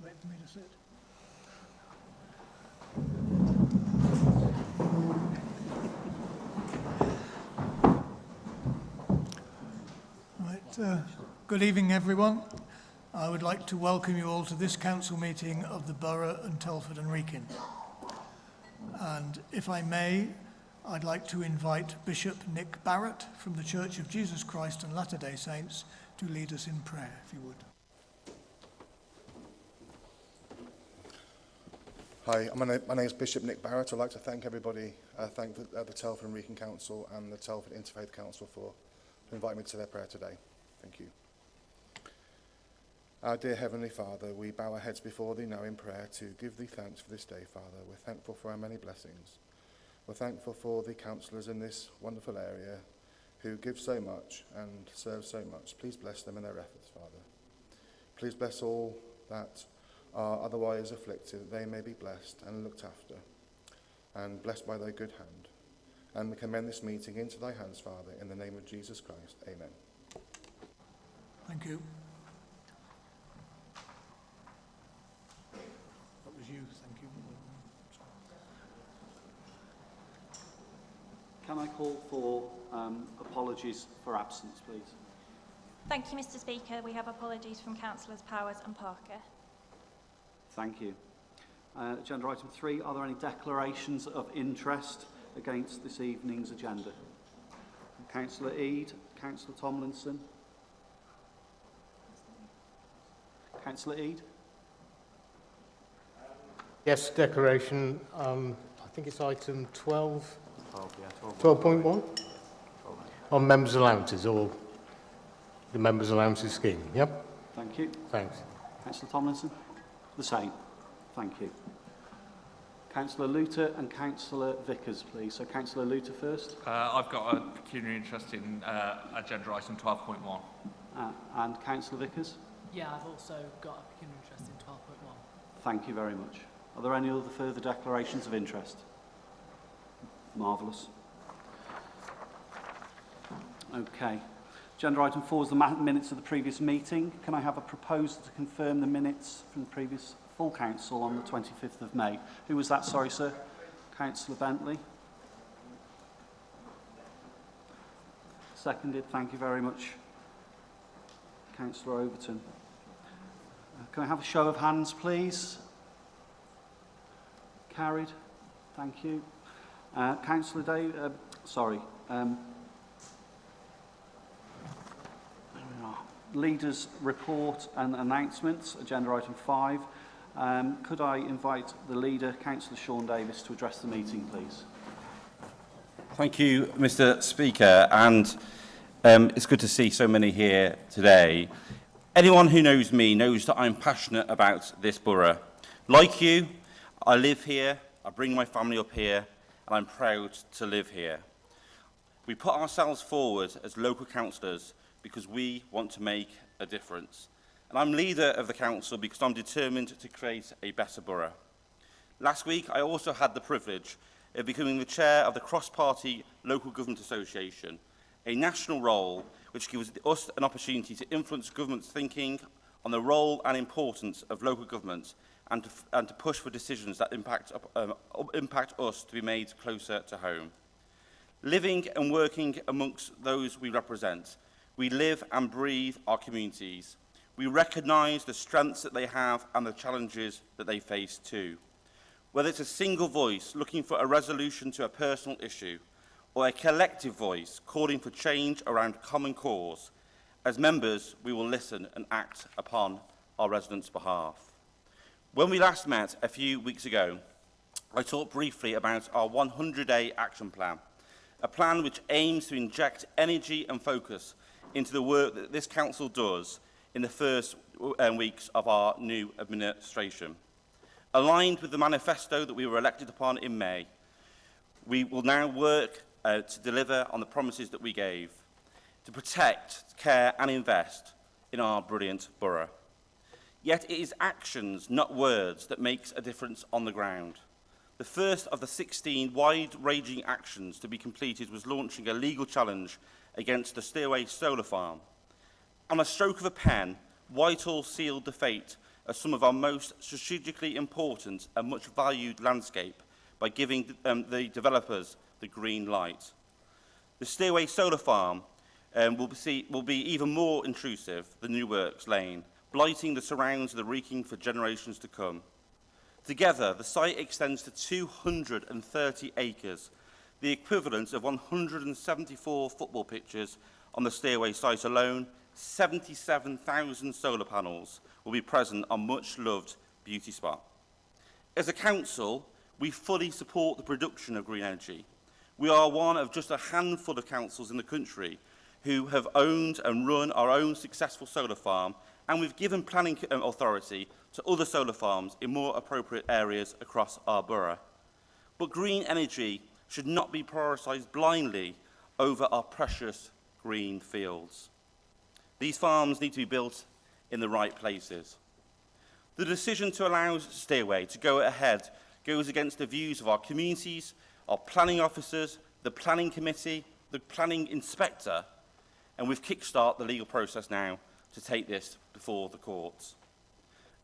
Wait for me to sit. Right, good evening everyone. I would like to welcome you all to this council meeting of the Borough and Telford and Wrekin. And if I may, I'd like to invite Bishop Nick Barrett from the Church of Jesus Christ and Latter-day Saints to lead us in prayer, if you would. Hi, my name is Bishop Nick Barrett. I'd like to thank everybody, thank the Telford and Wrekin Council and the Telford Interfaith Council for inviting me to their prayer today. Thank you. Our dear Heavenly Father, we bow our heads before Thee now in prayer to give Thee thanks for this day, Father. We're thankful for our many blessings. We're thankful for the councillors in this wonderful area who give so much and serve so much. Please bless them in their efforts, Father. Please bless all that are otherwise afflicted, that they may be blessed and looked after, and blessed by Thy good hand. And we commend this meeting into Thy hands, Father, in the name of Jesus Christ. Amen. Thank you. That was you, thank you. Can I call for apologies for absence, please? Thank you, Mr. Speaker. We have apologies from Councillors Powers and Parker. Thank you. Agenda item 3, are there any declarations of interest against this evening's agenda? Councillor Eade, Councillor Tomlinson. Councillor Eade? Yes, declaration. I think it's item 12. 12.1 on members' allowances or the members' allowances scheme. Yep. Thank you. Thanks. Councillor Tomlinson? The same. Thank you. Councillor Luter and Councillor Vickers, please. So Councillor Luter first. I've got a pecuniary interest in agenda item 12.1. And Councillor Vickers? Yeah, I've also got a pecuniary interest in 12.1. Thank you very much. Are there any other further declarations of interest? Marvellous. Okay. Agenda item 4 is the minutes of the previous meeting. Can I have a proposal to confirm the minutes from the previous full council on the 25th of May? Who was that, sorry, sir? Councillor Bentley. Seconded. Thank you very much. Councillor Overton. Can I have a show of hands, please? Carried. Thank you. Councillor Dave, Leaders' report and announcements, agenda item 5. Could I invite the leader, Councillor Sean Davis, to address the meeting, please? Thank you, Mr. Speaker, and it's good to see so many here today. Anyone who knows me knows that I'm passionate about this borough. Like you, I live here, I bring my family up here, and I'm proud to live here. We put ourselves forward as local councillors because we want to make a difference. And I'm leader of the council because I'm determined to create a better borough. Last week, I also had the privilege of becoming the chair of the Cross-Party Local Government Association, a national role which gives us an opportunity to influence government's thinking on the role and importance of local government and to push for decisions that impact us to be made closer to home. Living and working amongst those we represent, we live and breathe our communities. We recognise the strengths that they have and the challenges that they face too. Whether it's a single voice looking for a resolution to a personal issue, or a collective voice calling for change around a common cause, as members we will listen and act upon our residents' behalf. When we last met a few weeks ago, I talked briefly about our 100-day action plan, a plan which aims to inject energy and focus into the work that this council does in the first weeks of our new administration. Aligned with the manifesto that we were elected upon in May, we will now work to deliver on the promises that we gave, to protect, care and invest in our brilliant borough. Yet it is actions, not words, that makes a difference on the ground. The first of the 16 wide-ranging actions to be completed was launching a legal challenge against the Stairway solar farm. On a stroke of a pen, Whitehall sealed the fate of some of our most strategically important and much valued landscape by giving the developers the green light. The Stairway solar farm will be even more intrusive than New Works Lane, blighting the surrounds of the Wrekin for generations to come. Together, the site extends to 230 acres, the equivalent of 174 football pitches on the Stairway site alone. 77,000 solar panels will be present on much-loved beauty spot. As a council, we fully support the production of green energy. We are one of just a handful of councils in the country who have owned and run our own successful solar farm, and we've given planning authority to other solar farms in more appropriate areas across our borough. But green energy should not be prioritised blindly over our precious green fields. These farms need to be built in the right places. The decision to allow Stairway to go ahead goes against the views of our communities, our planning officers, the planning committee, the planning inspector, and we've kick-started the legal process now to take this before the courts.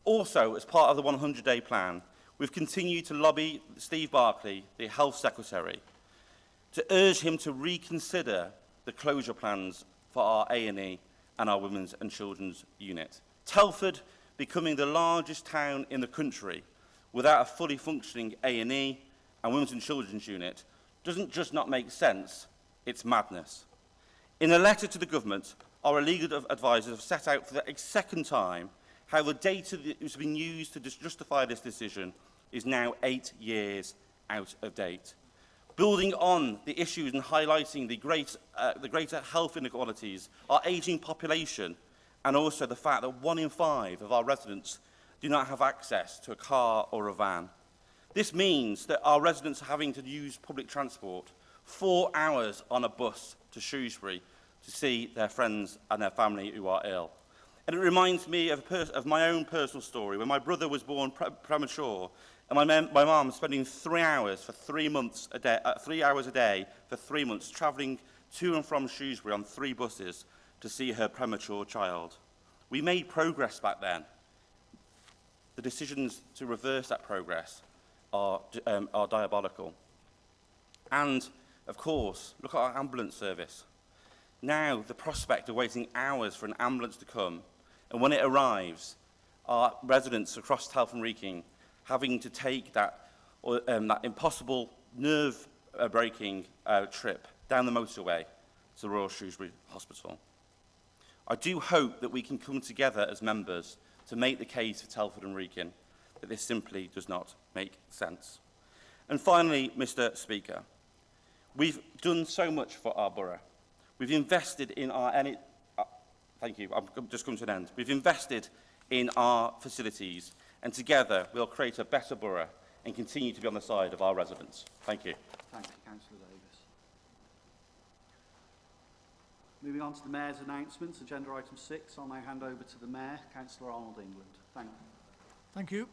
Also, as part of the 100-day plan, we've continued to lobby Steve Barclay, the Health Secretary, to urge him to reconsider the closure plans for our A&E and our Women's and Children's Unit. Telford, becoming the largest town in the country without a fully functioning A&E and Women's and Children's Unit, doesn't just not make sense, it's madness. In a letter to the government, our legal advisors have set out for the second time how the data that has been used to justify this decision is now 8 years out of date. Building on the issues and highlighting the greater health inequalities, our ageing population, and also the fact that 1 in 5 of our residents do not have access to a car or a van. This means that our residents are having to use public transport 4 hours on a bus to Shrewsbury to see their friends and their family who are ill. And it reminds me of my own personal story, when my brother was born premature, and my mum spending 3 hours for 3 months a day, 3 hours a day for 3 months, travelling to and from Shrewsbury on 3 buses to see her premature child. We made progress back then. The decisions to reverse that progress are diabolical. And, of course, look at our ambulance service. Now, the prospect of waiting hours for an ambulance to come, and when it arrives, our residents across Telford Wrekin having to take that impossible nerve-breaking trip down the motorway to the Royal Shrewsbury Hospital. I do hope that we can come together as members to make the case for Telford and Wrekin that this simply does not make sense. And finally, Mr. Speaker, we've done so much for our borough. We've invested in our thank you, I'm just coming to an end. We've invested in our facilities, and together we'll create a better borough and continue to be on the side of our residents. Thank you. Thank you, Councillor Davis. Moving on to the Mayor's announcements, agenda item 6, I'll now hand over to the Mayor, Councillor Arnold England. Thank you. Thank you.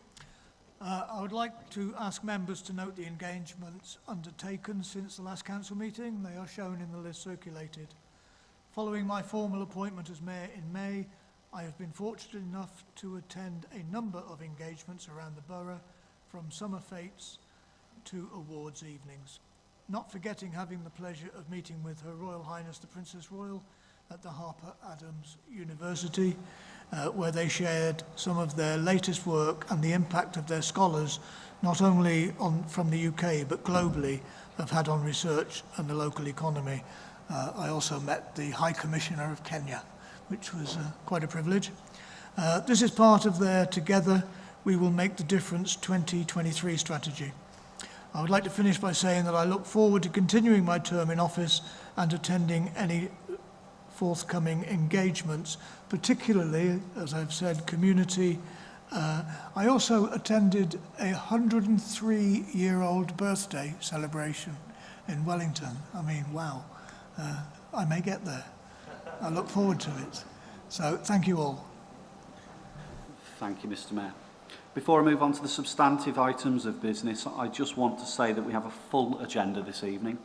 I would like to ask members to note the engagements undertaken since the last council meeting. They are shown in the list circulated. Following my formal appointment as Mayor in May, I have been fortunate enough to attend a number of engagements around the borough, from summer fetes to awards evenings. Not forgetting having the pleasure of meeting with Her Royal Highness the Princess Royal at the Harper Adams University, where they shared some of their latest work and the impact of their scholars, not only from the UK but globally, have had on research and the local economy. I also met the High Commissioner of Kenya, which was quite a privilege. This is part of their Together We Will Make the Difference 2023 strategy. I would like to finish by saying that I look forward to continuing my term in office and attending any forthcoming engagements, particularly, as I've said, community. I also attended a 103-year-old birthday celebration in Wellington. I mean, wow. I may get there. I look forward to it. So, thank you all. Thank you, Mr. Mayor. Before I move on to the substantive items of business, I just want to say that we have a full agenda this evening.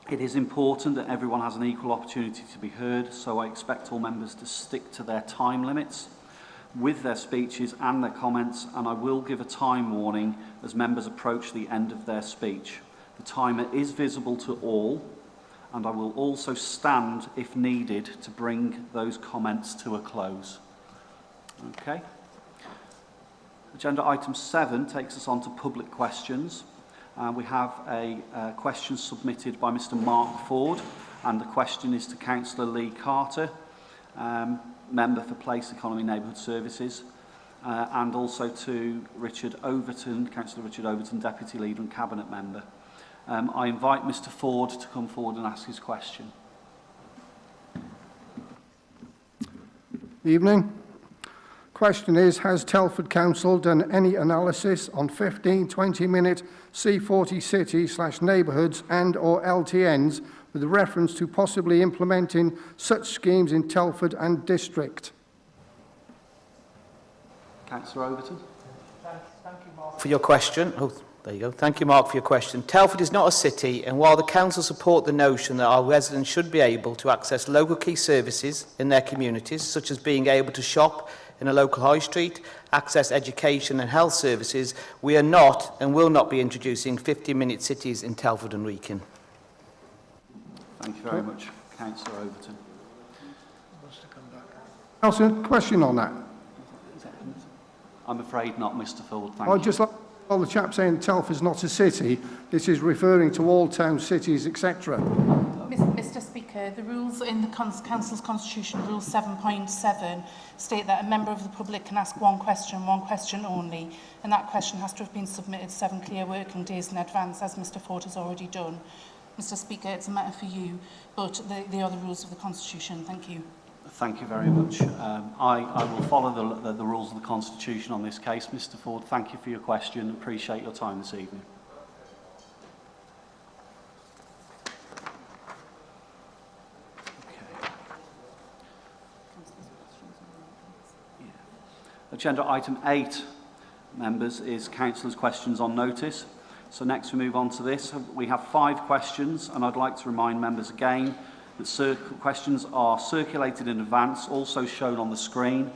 It is important that everyone has an equal opportunity to be heard, so I expect all members to stick to their time limits with their speeches and their comments, and I will give a time warning as members approach the end of their speech. The timer is visible to all, and I will also stand, if needed, to bring those comments to a close. Okay. Agenda item 7 takes us on to public questions. We have a question submitted by Mr. Mark Ford, and the question is to Councillor Lee Carter, Member for Place, Economy and Neighbourhood Services, and also to Richard Overton, Councillor Richard Overton, Deputy Leader and Cabinet Member. I invite Mr. Ford to come forward and ask his question. Evening. Question is, has Telford Council done any analysis on 15, 20-minute C40 city/neighbourhoods and or LTNs with reference to possibly implementing such schemes in Telford and District? Councillor Overton. Thank you, Mark, for your question. Oh, there you go. Thank you, Mark, for your question. Telford is not a city, and while the council support the notion that our residents should be able to access local key services in their communities, such as being able to shop in a local high street, access education and health services, we are not and will not be introducing 50-minute cities in Telford and Wrekin. Thank you very much, Councillor Overton. Councillor, question on that. I'm afraid not, Mr. Ford. Thank I'd you. just like all the chap saying Telford's not a city. This is referring to all towns, cities, etc. Mr. Speaker, the rules in the Council's Constitution, Rule 7.7, state that a member of the public can ask one question only, and that question has to have been submitted 7 clear working days in advance, as Mr. Ford has already done. Mr. Speaker, it's a matter for you, but they are the rules of the Constitution. Thank you. Thank you very much. I will follow the rules of the Constitution on this case. Mr. Ford, thank you for your question. Appreciate your time this evening. Agenda item 8, members, is Councillors' questions on notice. So next we move on to this. We have 5 questions, and I'd like to remind members again that questions are circulated in advance, also shown on the screen.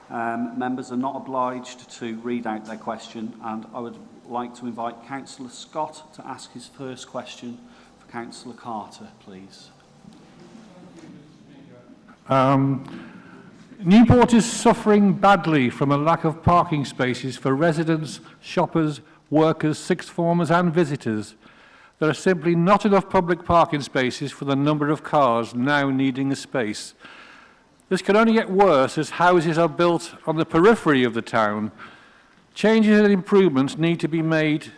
Members are not obliged to read out their question, and I would like to invite Councillor Scott to ask his first question for Councillor Carter, please. Newport is suffering badly from a lack of parking spaces for residents, shoppers, workers, sixth formers and visitors. There are simply not enough public parking spaces for the number of cars now needing a space. This can only get worse as houses are built on the periphery of the town. Changes and improvements need to be made.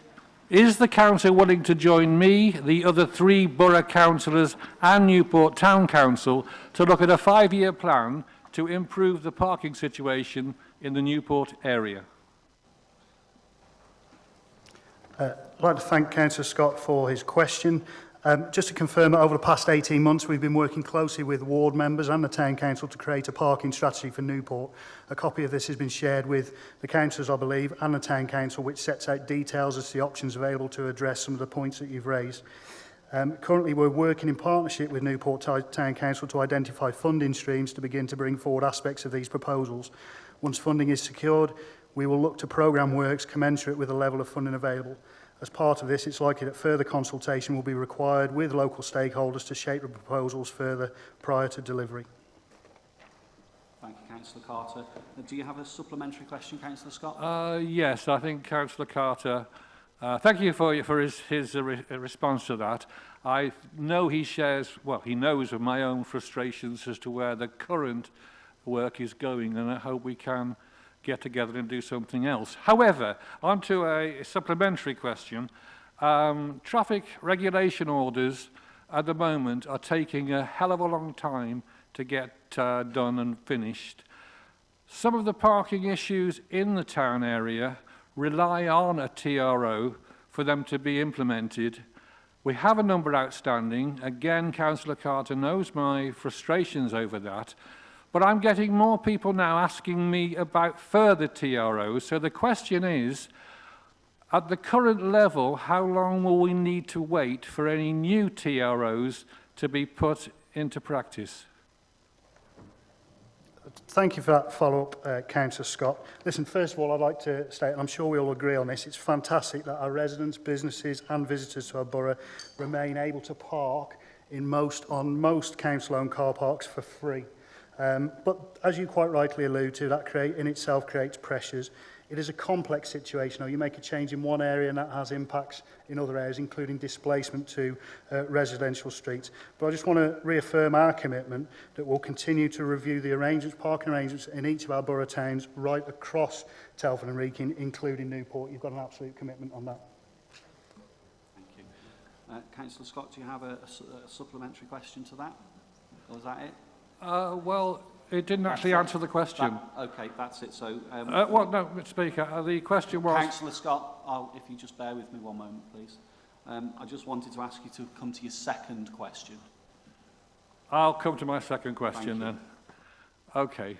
Is the council willing to join me, the other 3 borough councillors and Newport Town Council to look at a 5-year plan to improve the parking situation in the Newport area? I'd like to thank Councillor Scott for his question. Just to confirm that over the past 18 months we've been working closely with ward members and the Town Council to create a parking strategy for Newport. A copy of this has been shared with the councillors, I believe, and the Town Council, which sets out details as to the options available to address some of the points that you've raised. Currently we're working in partnership with Newport Town Council to identify funding streams to begin to bring forward aspects of these proposals. Once funding is secured, we will look to programme works commensurate with the level of funding available. As part of this, it's likely that further consultation will be required with local stakeholders to shape the proposals further prior to delivery. Thank you, Councillor Carter. Do you have a supplementary question, Councillor Scott? Yes, I think Councillor Carter, thank you for his response to that. I know he shares, well, he knows of my own frustrations as to where the current work is going, and I hope we can get together and do something else. However, on to a supplementary question. Traffic regulation orders at the moment are taking a hell of a long time to get done and finished. Some of the parking issues in the town area rely on a TRO for them to be implemented. We have a number outstanding. Again, Councillor Carter knows my frustrations over that. But I'm getting more people now asking me about further TROs. So the question is, at the current level, how long will we need to wait for any new TROs to be put into practice? Thank you for that follow-up, Councillor Scott. Listen, first of all, I'd like to state, and I'm sure we all agree on this, it's fantastic that our residents, businesses and visitors to our borough remain able to park on most council-owned car parks for free. But as you quite rightly allude to, that in itself creates pressures. It is a complex situation. You make a change in one area and that has impacts in other areas, including displacement to residential streets. But I just want to reaffirm our commitment that we'll continue to review the parking arrangements in each of our borough towns right across Telford and Wrekin, including Newport. You've got an absolute commitment on that. Thank you. Councillor Scott, do you have a supplementary question to that? Or is that it? Well, it didn't actually answer the question. Okay, that's it. So, well, no, Mr. Speaker, the question was... Councillor Scott, if you just bear with me one moment, please. I just wanted to ask you to come to your second question. I'll come to my second question then. Okay.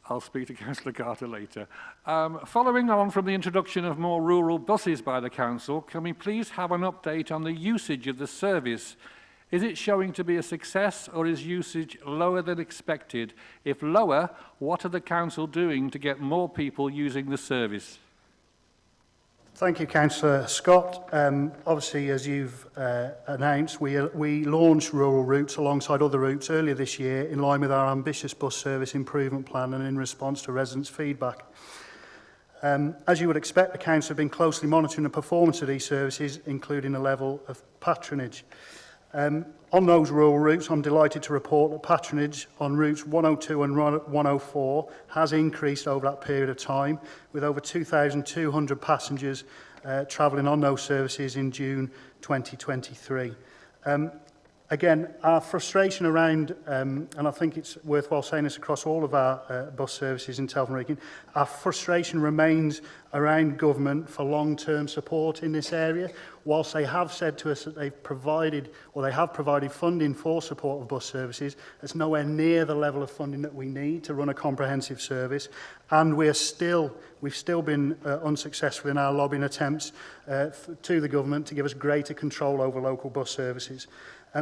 I'll speak to Councillor Carter later. Following on from the introduction of more rural buses by the Council, can we please have an update on the usage of the service? Is it showing to be a success or is usage lower than expected? If lower, what are the Council doing to get more people using the service? Thank you, Councillor Scott. Obviously, as you've announced, we launched rural routes alongside other routes earlier this year in line with our ambitious bus service improvement plan and in response to residents' feedback. As you would expect, the Council have been closely monitoring the performance of these services, including the level of patronage. On those rural routes, I'm delighted to report that patronage on routes 102 and 104 has increased over that period of time, with over 2,200 passengers travelling on those services in June 2023. Again, our frustration around, and I think it's worthwhile saying this across all of our bus services in Telford and Wrekin, our frustration remains around government for long-term support in this area. Whilst they have said to us that they have provided funding for support of bus services, it's nowhere near the level of funding that we need to run a comprehensive service. And we've still been unsuccessful in our lobbying attempts to the government to give us greater control over local bus services.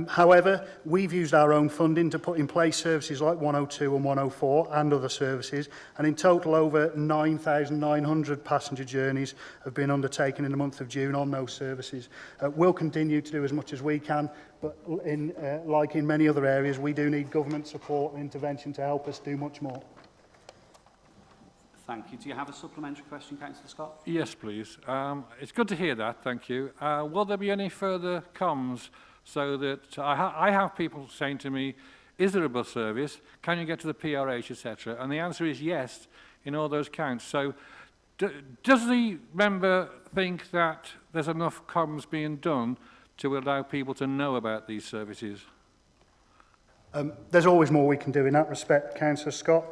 However, we've used our own funding to put in place services like 102 and 104 and other services, and in total over 9,900 passenger journeys have been undertaken in the month of June on those services. We'll continue to do as much as we can, but like in many other areas, we do need government support and intervention to help us do much more. Thank you. Do you have a supplementary question, Councillor Scott? Yes, please. It's good to hear that, thank you. Will there be any further comms so that I have people saying to me, is there a bus service? Can you get to the PRH, etc.? And the answer is yes in all those counts. So does the member think that there's enough comms being done to allow people to know about these services? There's always more we can do in that respect, Councillor Scott.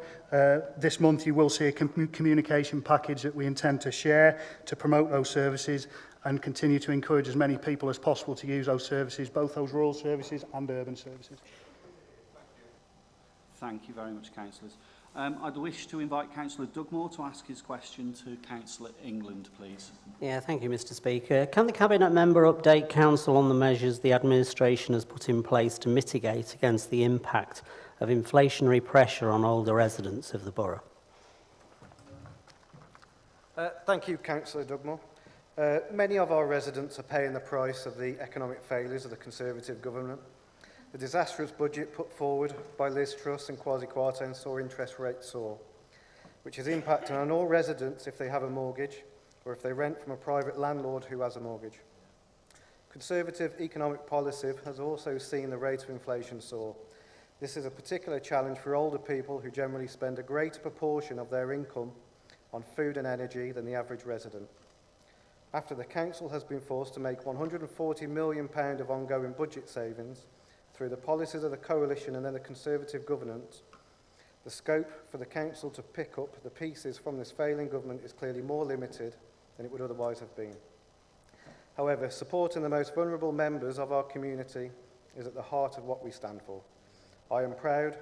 This month you will see a communication package that we intend to share to promote those services and continue to encourage as many people as possible to use those services, both those rural services and urban services. Thank you very much, councillors. I'd wish to invite Councillor Dugmore to ask his question to Councillor England, please. Yeah, thank you, Mr. Speaker. Can the Cabinet member update Council on the measures the administration has put in place to mitigate against the impact of inflationary pressure on older residents of the borough? Thank you, Councillor Dugmore. Many of our residents are paying the price of the economic failures of the Conservative government. The disastrous budget put forward by Liz Truss and Kwasi Kwarteng saw interest rates soar, which is impacting on all residents if they have a mortgage or if they rent from a private landlord who has a mortgage. Conservative economic policy has also seen the rate of inflation soar, This is a particular challenge for older people who generally spend a greater proportion of their income on food and energy than the average resident. After the Council has been forced to make £140 million of ongoing budget savings through the policies of the Coalition and then the Conservative government, the scope for the Council to pick up the pieces from this failing government is clearly more limited than it would otherwise have been. However, supporting the most vulnerable members of our community is at the heart of what we stand for. I am proud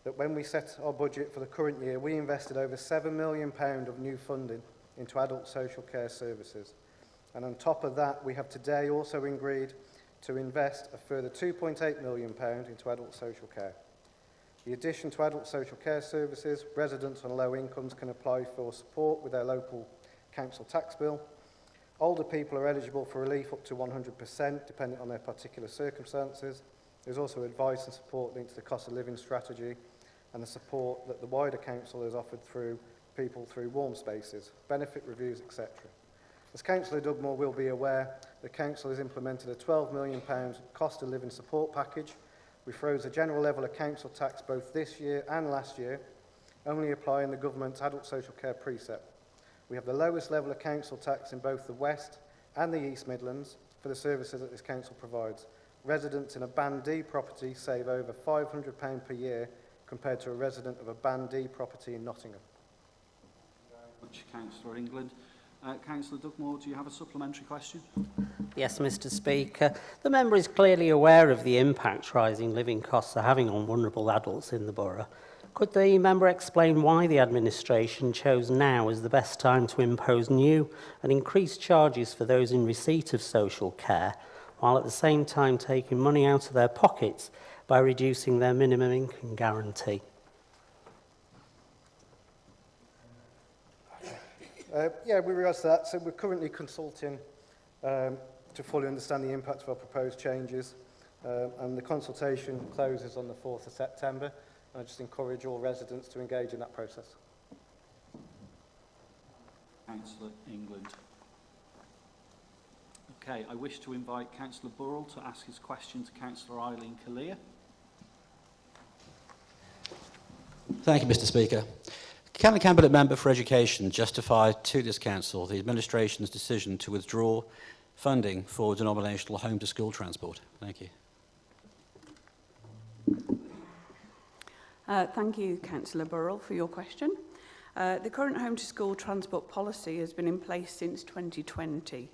that when we set our budget for the current year, we invested over £7 million of new funding into adult social care services. And on top of that, we have today also agreed to invest a further £2.8 million into adult social care. In addition to adult social care services, residents on low incomes can apply for support with their local council tax bill. Older people are eligible for relief up to 100%, depending on their particular circumstances. There's also advice and support linked to the cost of living strategy and the support that the wider council has offered through people through warm spaces, benefit reviews, etc. As Councillor Dugmore will be aware, the council has implemented a £12 million cost of living support package. We froze the general level of council tax both this year and last year, only applying the government's adult social care precept. We have the lowest level of council tax in both the West and the East Midlands for the services that this council provides. Residents in a Band D property save over £500 per year compared to a resident of a Band D property in Nottingham. Much, Councillor England. Councillor Dugmore, do you have a supplementary question? Yes, Mr. Speaker. The member is clearly aware of the impact rising living costs are having on vulnerable adults in the borough. Could the member explain why the administration chose now as the best time to impose new and increased charges for those in receipt of social care, while at the same time taking money out of their pockets by reducing their minimum income guarantee? With regards to that, so we're currently consulting to fully understand the impact of our proposed changes, and the consultation closes on the 4th of September, and I just encourage all residents to engage in that process. Councillor England. Okay, I wish to invite Councillor Burrell to ask his question to Councillor Eileen Kalia. Thank you, Mr. Speaker. Can the Cabinet Member for Education justify to this Council the administration's decision to withdraw funding for denominational home-to-school transport? Thank you. Thank you, Councillor Burrell, for your question. The current home-to-school transport policy has been in place since 2020,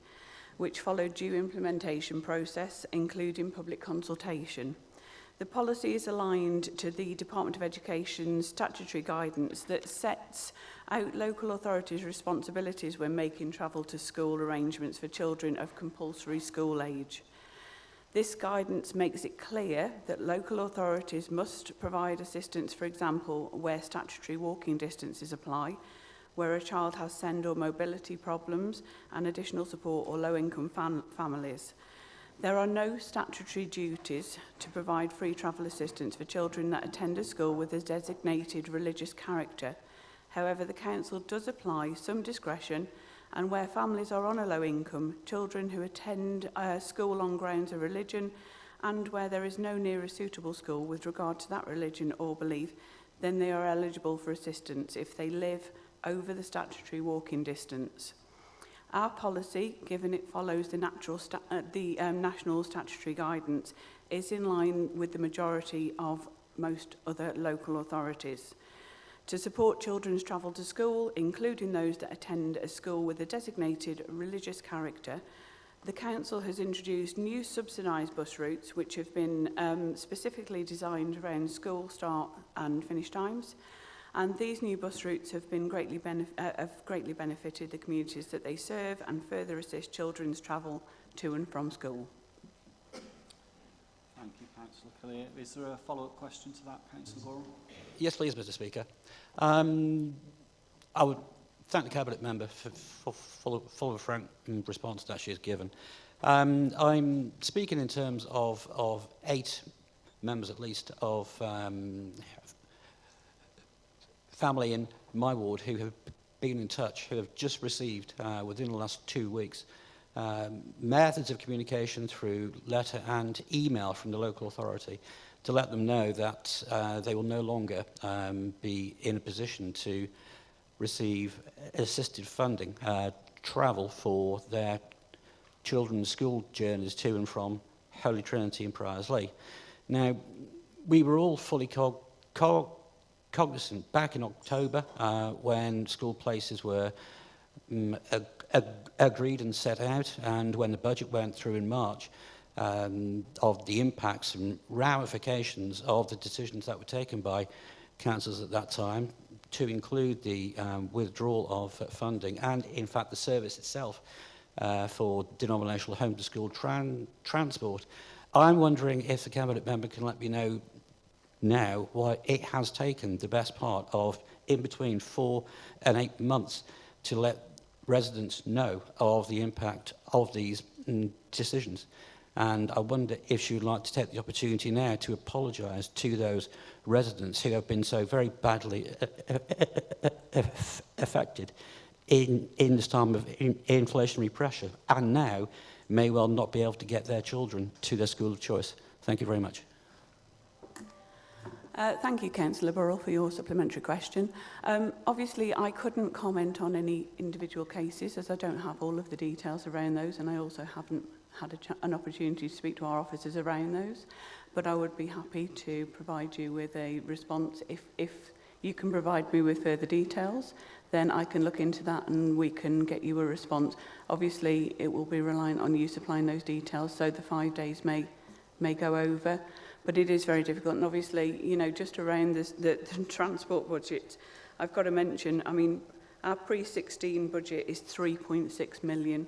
which followed due implementation process, including public consultation. The policy is aligned to the Department of Education's statutory guidance that sets out local authorities' responsibilities when making travel to school arrangements for children of compulsory school age. This guidance makes it clear that local authorities must provide assistance, for example, where statutory walking distances apply, where a child has send or mobility problems and additional support or low-income families. There are no statutory duties to provide free travel assistance for children that attend a school with a designated religious character. However, the Council does apply some discretion, and where families are on a low income, children who attend school on grounds of religion, and where there is no near a suitable school with regard to that religion or belief, then they are eligible for assistance if they live over the statutory walking distance. Our policy, given it follows the national statutory guidance, is in line with the majority of most other local authorities. To support children's travel to school, including those that attend a school with a designated religious character, the Council has introduced new subsidised bus routes which have been specifically designed around school start and finish times. And these new bus routes have been greatly benefited the communities that they serve and further assist children's travel to and from school. Thank you, Councillor Kalia. Is there a follow-up question to that, Councillor Burrell? Yes, please, Mr. Speaker. I would thank the Cabinet Member for full of frank response that she has given. I'm speaking in terms of 8 members, at least, of family in my ward who have been in touch, who have just received, within the last 2 weeks, methods of communication through letter and email from the local authority to let them know that they will no longer be in a position to receive assisted funding, travel for their children's school journeys to and from Holy Trinity and Priors-Lee. Now, we were all fully cognizant back in October when school places were agreed and set out, and when the budget went through in March, of the impacts and ramifications of the decisions that were taken by councils at that time to include the withdrawal of funding and, in fact, the service itself for denominational home-to-school transport. I'm wondering if the Cabinet member can let me know now why it has taken the best part of in between 4 and 8 months to let residents know of the impact of these decisions. And I wonder if she would like to take the opportunity now to apologise to those residents who have been so very badly affected in this time of inflationary pressure and now may well not be able to get their children to their school of choice. Thank you very much. Thank you, Councillor Burrell, for your supplementary question. Obviously, I couldn't comment on any individual cases as I don't have all of the details around those, and I also haven't had an opportunity to speak to our officers around those. But I would be happy to provide you with a response. If you can provide me with further details, then I can look into that and we can get you a response. Obviously, it will be reliant on you supplying those details, so the 5 days may go over. But it is very difficult, and obviously, you know, just around the transport budget, I've got to mention, I mean, our pre-16 budget is 3.6 million.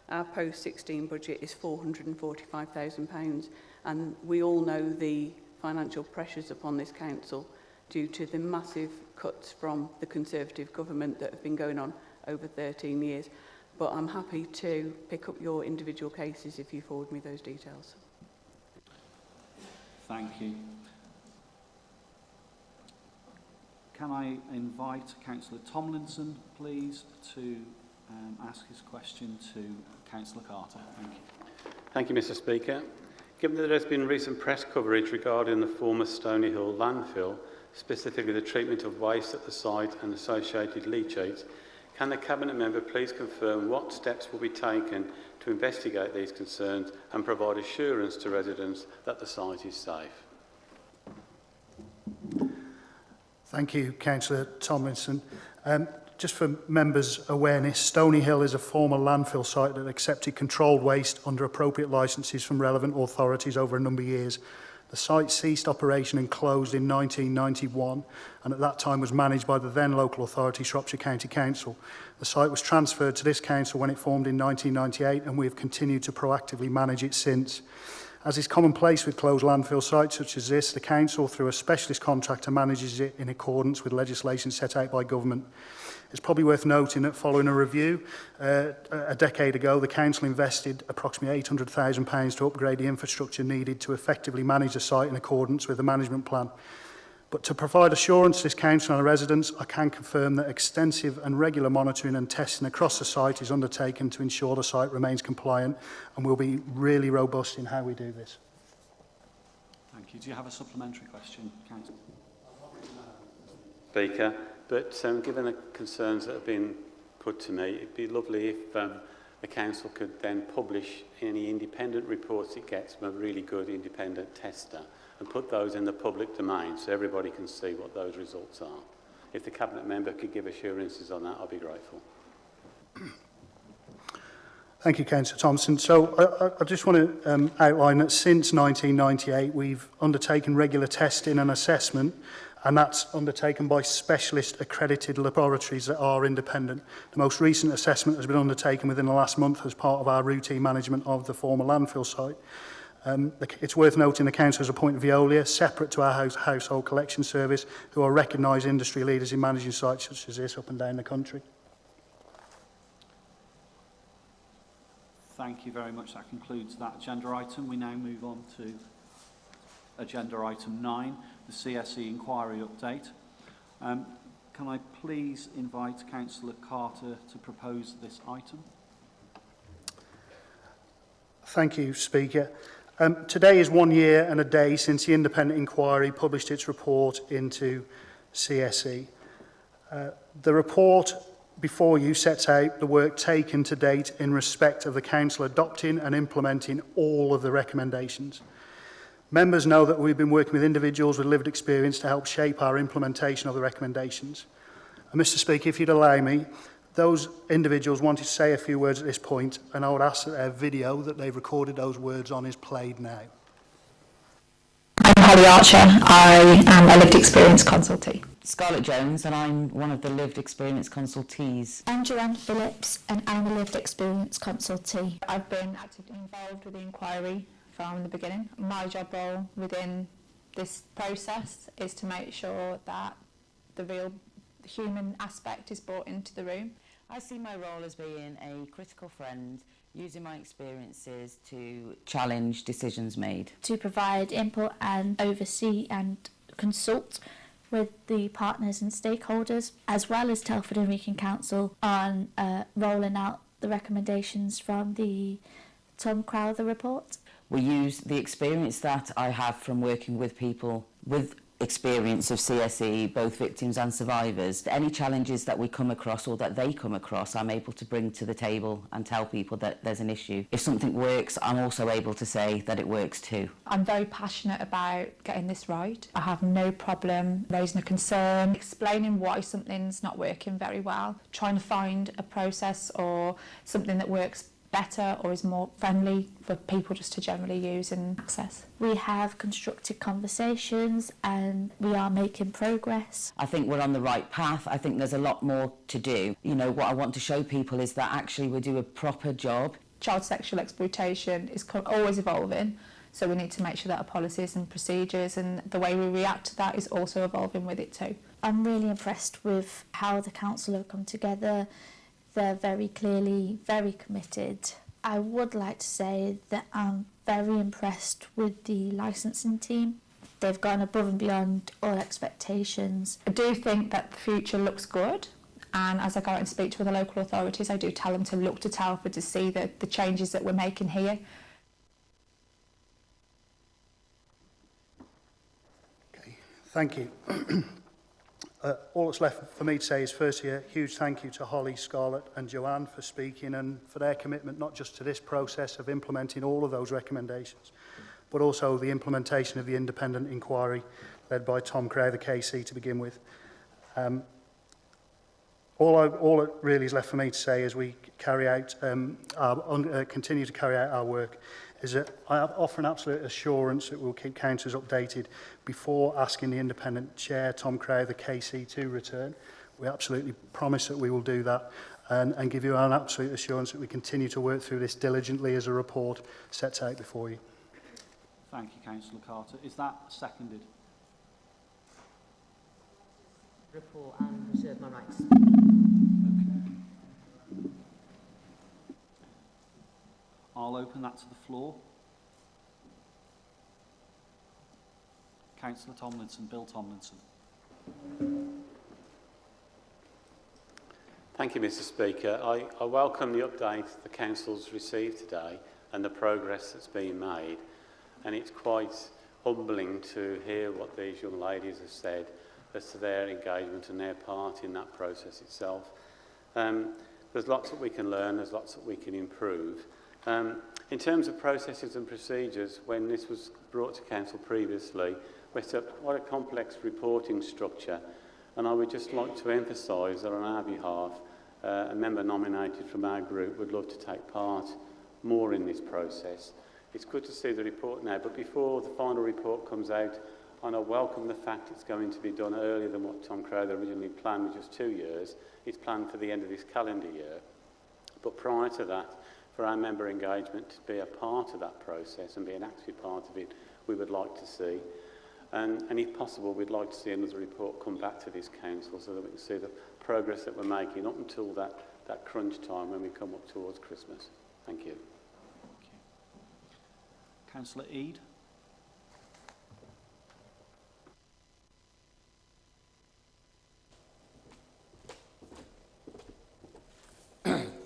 Our post-16 budget is £445,000, and we all know the financial pressures upon this council due to the massive cuts from the Conservative government that have been going on over 13 years. But I'm happy to pick up your individual cases if you forward me those details. Thank you. Can I invite Councillor Tomlinson, please, to ask his question to Councillor Carter? Thank you. Thank you, Mr. Speaker. Given that there has been recent press coverage regarding the former Stony Hill landfill, specifically the treatment of waste at the site and associated leachates, can the Cabinet member please confirm what steps will be taken to investigate these concerns and provide assurance to residents that the site is safe? Thank you, Councillor Tomlinson. Just for members' awareness, Stony Hill is a former landfill site that accepted controlled waste under appropriate licences from relevant authorities over a number of years. The site ceased operation and closed in 1991, and at that time was managed by the then local authority, Shropshire County Council. The site was transferred to this council when it formed in 1998, and we have continued to proactively manage it since. As is commonplace with closed landfill sites such as this, the council, through a specialist contractor, manages it in accordance with legislation set out by government. It's probably worth noting that following a review a decade ago, the council invested approximately £800,000 to upgrade the infrastructure needed to effectively manage the site in accordance with the management plan. But to provide assurance to this council and the residents, I can confirm that extensive and regular monitoring and testing across the site is undertaken to ensure the site remains compliant, and will be really robust in how we do this. Thank you. Do you have a supplementary question, Councillor? Speaker, but given the concerns that have been put to me, it'd be lovely if the council could then publish any independent reports it gets from a really good independent tester and put those in the public domain so everybody can see what those results are. If the Cabinet member could give assurances on that, I'd be grateful. Thank you, Councillor Thompson. So I just want to outline that since 1998, we've undertaken regular testing and assessment, and that's undertaken by specialist accredited laboratories that are independent. The most recent assessment has been undertaken within the last month as part of our routine management of the former landfill site. It's worth noting the council has appointed Veolia, separate to our household collection service, who are recognised industry leaders in managing sites such as this up and down the country. Thank you very much. That concludes that agenda item. We now move on to agenda item 9, the CSE Inquiry update. Can I please invite Councillor Carter to propose this item? Thank you, Speaker. Today is 1 year and a day since the independent inquiry published its report into CSE. The report before you sets out the work taken to date in respect of the Council adopting and implementing all of the recommendations. Members know that we've been working with individuals with lived experience to help shape our implementation of the recommendations. And Mr. Speaker, if you'd allow me, those individuals wanted to say a few words at this point, and I would ask that their video that they've recorded those words on is played now. I'm Holly Archer. I am a lived experience consultee. Scarlett Jones, and I'm one of the lived experience consultees. I'm Joanne Phillips, and I'm a lived experience consultee. I've been actively involved with the inquiry from the beginning. My job role within this process is to make sure that the real human aspect is brought into the room. I see my role as being a critical friend, using my experiences to challenge decisions made. To provide input and oversee and consult with the partners and stakeholders, as well as Telford and Wrekin Council on rolling out the recommendations from the Tom Crowther report. We use the experience that I have from working with people with experience of CSE, both victims and survivors. Any challenges that we come across or that they come across, I'm able to bring to the table and tell people that there's an issue. If something works, I'm also able to say that it works too. I'm very passionate about getting this right. I have no problem raising a concern, explaining why something's not working very well, trying to find a process or something that works better or is more friendly for people just to generally use and access. We have constructed conversations and we are making progress. I think we're on the right path. I think there's a lot more to do. You know, what I want to show people is that actually we do a proper job. Child sexual exploitation is always evolving, so we need to make sure that our policies and procedures and the way we react to that is also evolving with it too. I'm really impressed with how the council have come together. They're very clearly very committed. I would like to say that I'm very impressed with the licensing team. They've gone above and beyond all expectations. I do think that the future looks good, and as I go out and speak to the local authorities, I do tell them to look to Telford to see the changes that we're making here. Okay, thank you. All that's left for me to say is firstly a huge thank you to Holly, Scarlett and Joanne for speaking and for their commitment not just to this process of implementing all of those recommendations, but also the implementation of the independent inquiry led by Tom Crowther, KC, to begin with. All it really is left for me to say as we carry out, continue to carry out our work is that I offer an absolute assurance that we'll keep councillors updated before asking the independent chair, Tom Crowther, KC, to return. We absolutely promise that we will do that and give you an absolute assurance that we continue to work through this diligently as a report sets out before you. Thank you, Councillor Carter. Is that seconded? Report and reserve my rights. I'll open that to the floor. Councillor Tomlinson, Bill Tomlinson. Thank you, Mr. Speaker. I welcome the update the Council's received today and the progress that's been made. And it's quite humbling to hear what these young ladies have said as to their engagement and their part in that process itself. There's lots that we can learn, there's lots that we can improve. In terms of processes and procedures, when this was brought to Council previously, we set up quite a complex reporting structure, and I would just like to emphasise that on our behalf, a member nominated from our group would love to take part more in this process. It's good to see the report now, but before the final report comes out, and I welcome the fact it's going to be done earlier than what Tom Crowther originally planned, which was 2 years. It's planned for the end of this calendar year. But prior to that, for our member engagement to be a part of that process and be an active part of it, we would like to see. And if possible, we'd like to see another report come back to this council so that we can see the progress that we're making up until that crunch time when we come up towards Christmas. Thank you. Councillor Eade.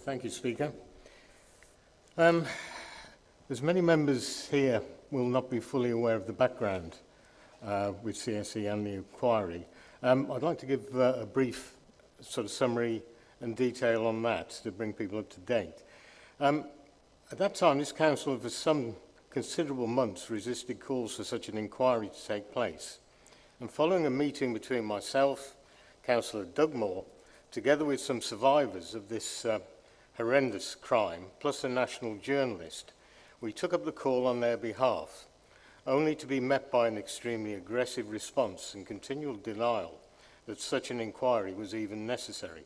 Thank you, Speaker. As many members here will not be fully aware of the background with CSE and the inquiry, I'd like to give a brief sort of summary and detail on that to bring people up to date. At that time, this council for some considerable months resisted calls for such an inquiry to take place. And following a meeting between myself, Councillor Dugmore, together with some survivors of this horrendous crime, plus a national journalist, we took up the call on their behalf, only to be met by an extremely aggressive response and continual denial that such an inquiry was even necessary.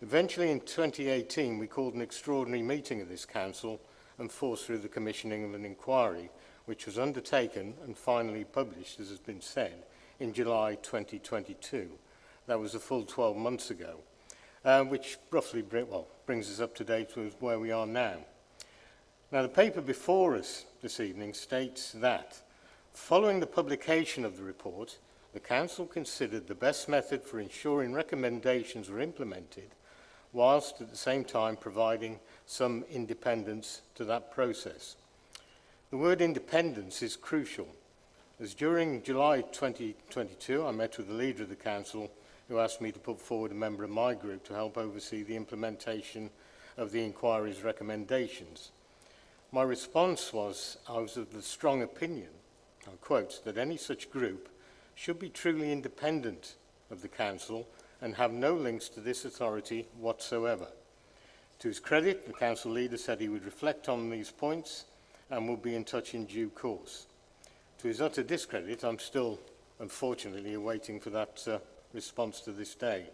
Eventually, in 2018, we called an extraordinary meeting of this council and forced through the commissioning of an inquiry, which was undertaken and finally published, as has been said, in July 2022. That was a full 12 months ago, which roughly brings us up to date with where we are now. Now, the paper before us this evening states that, following the publication of the report, the Council considered the best method for ensuring recommendations were implemented, whilst at the same time providing some independence to that process. The word independence is crucial, as during July 2022, I met with the leader of the Council who asked me to put forward a member of my group to help oversee the implementation of the inquiry's recommendations. My response was, I was of the strong opinion, I quote, that any such group should be truly independent of the Council and have no links to this authority whatsoever. To his credit, the Council leader said he would reflect on these points and will be in touch in due course. To his utter discredit, I'm still, unfortunately, awaiting for that response to this day.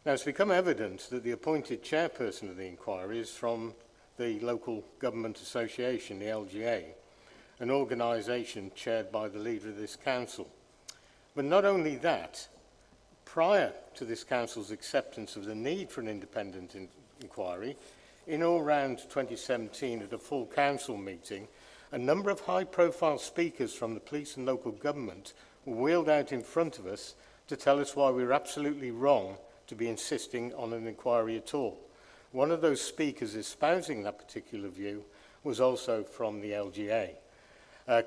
Now, it's become evident that the appointed chairperson of the inquiry is from the Local Government Association, the LGA, an organisation chaired by the leader of this council. But not only that, prior to this council's acceptance of the need for an independent inquiry, in or around 2017 at a full council meeting, a number of high-profile speakers from the police and local government were wheeled out in front of us to tell us why we were absolutely wrong to be insisting on an inquiry at all. One of those speakers espousing that particular view was also from the LGA.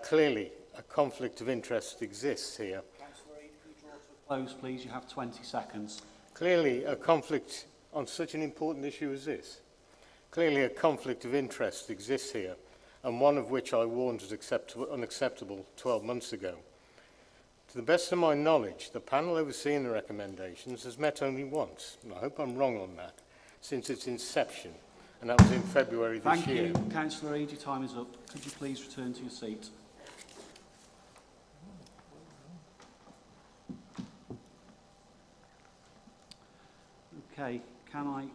Clearly, a conflict of interest exists here. Councillor, if you draw to a close, please, you have 20 seconds. Clearly, a conflict on such an important issue as this. Clearly, a conflict of interest exists here, and one of which I warned was unacceptable 12 months ago. To the best of my knowledge, the panel overseeing the recommendations has met only once, and I hope I'm wrong on that, since its inception, and that was in February this year. Thank you. Councillor Reid, your time is up. Could you please return to your seat? Okay, can I...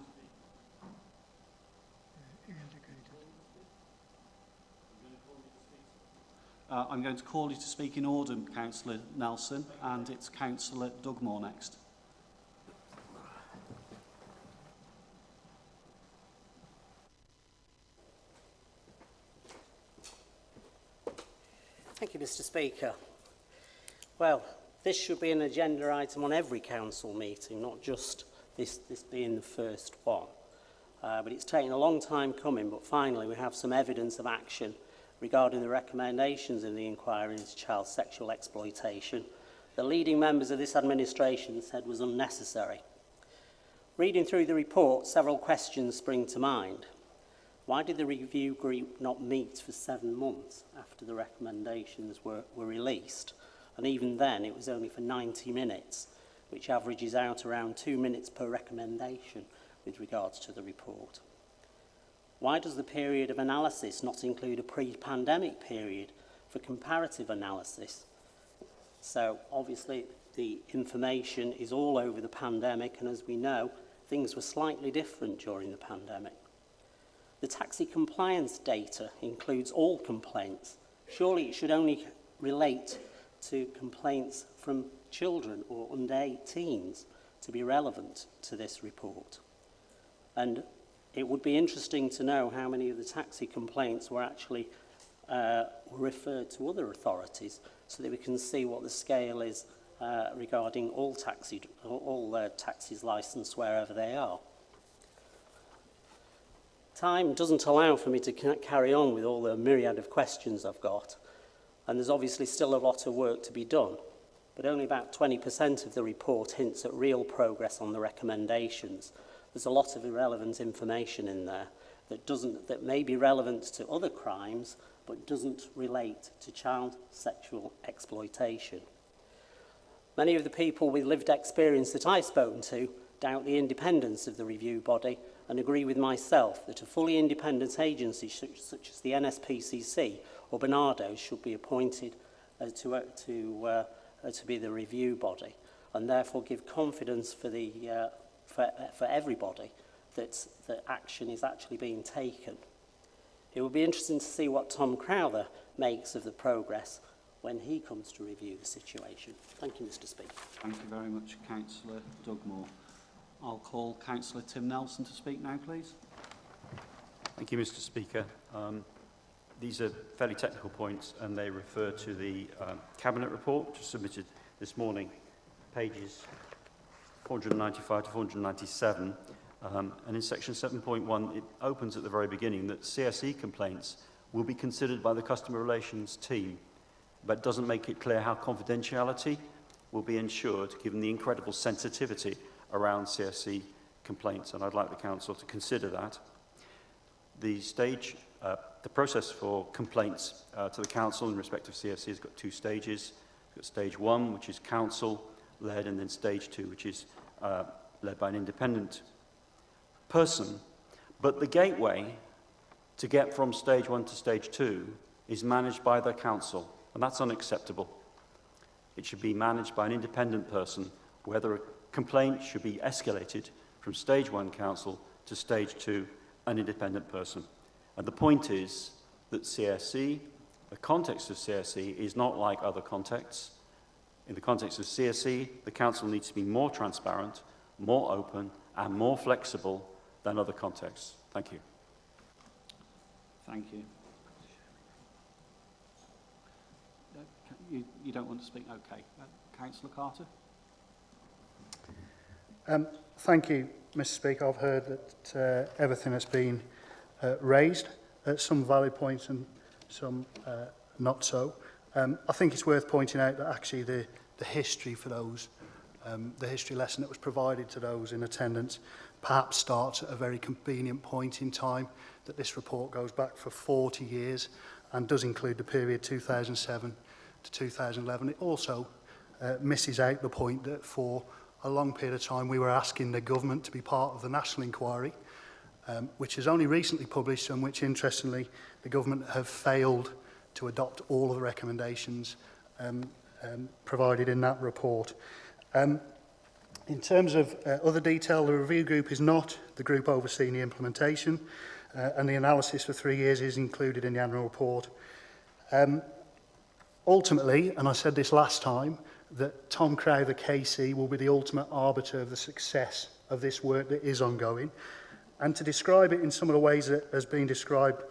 I'm going to call you to speak in order, Councillor Nelson, and it's Councillor Dugmore next. Thank you, Mr. Speaker. Well, this should be an agenda item on every council meeting, not just this being the first one. But it's taken a long time coming, but finally we have some evidence of action regarding the recommendations in the inquiry into child sexual exploitation. The leading members of this administration said was unnecessary. Reading through the report, several questions spring to mind. Why did the review group not meet for 7 months after the recommendations were released? And even then, it was only for 90 minutes, which averages out around 2 minutes per recommendation with regards to the report. Why does the period of analysis not include a pre-pandemic period for comparative analysis? So, obviously, the information is all over the pandemic, and as we know, things were slightly different during the pandemic. The taxi compliance data includes all complaints. Surely it should only relate to complaints from children or under 18s to be relevant to this report. And it would be interesting to know how many of the taxi complaints were actually referred to other authorities, so that we can see what the scale is regarding all taxis licensed wherever they are. Time doesn't allow for me to carry on with all the myriad of questions I've got, and there's obviously still a lot of work to be done, but only about 20% of the report hints at real progress on the recommendations. There's a lot of irrelevant information in there that may be relevant to other crimes, but doesn't relate to child sexual exploitation. Many of the people with lived experience that I've spoken to doubt the independence of the review body and agree with myself that a fully independent agency such as the NSPCC or Barnardo's should be appointed to be the review body, and therefore give confidence for everybody that action is actually being taken. It will be interesting to see what Tom Crowther makes of the progress when he comes to review the situation. Thank you, Mr. Speaker. Thank you very much, Councillor Dugmore. I'll call Councillor Tim Nelson to speak now, please. Thank you, Mr. Speaker. These are fairly technical points, and they refer to the Cabinet report, just submitted this morning, pages 495 to 497. And in section 7.1, it opens at the very beginning that CSE complaints will be considered by the customer relations team, but doesn't make it clear how confidentiality will be ensured given the incredible sensitivity around CSE complaints, and I'd like the Council to consider that. The process for complaints to the Council in respect of CSE has got two stages. We've got stage 1, which is Council-led, and then stage 2, which is led by an independent person. But the gateway to get from stage 1 to stage 2 is managed by the Council, and that's unacceptable. It should be managed by an independent person, whether a complaint should be escalated from stage 1 Council to stage 2, an independent person. And the point is that CSE, the context of CSE, is not like other contexts. In the context of CSE, the Council needs to be more transparent, more open, and more flexible than other contexts. Thank you. Thank you. You don't want to speak? Okay. Councillor Carter? Thank you, Mr. Speaker. I've heard that everything that's been raised, some valid points and some not so. I think it's worth pointing out that actually the history for those, the history lesson that was provided to those in attendance perhaps starts at a very convenient point in time, that this report goes back for 40 years and does include the period 2007 to 2011. It also misses out the point that for a long period of time we were asking the government to be part of the National Inquiry, which is only recently published and which, interestingly, the government have failed to adopt all of the recommendations provided in that report. In terms of other detail, the review group is not the group overseeing the implementation, and the analysis for 3 years is included in the annual report. Ultimately, and I said this last time, that Tom Crowther KC will be the ultimate arbiter of the success of this work that is ongoing. And to describe it in some of the ways that has been described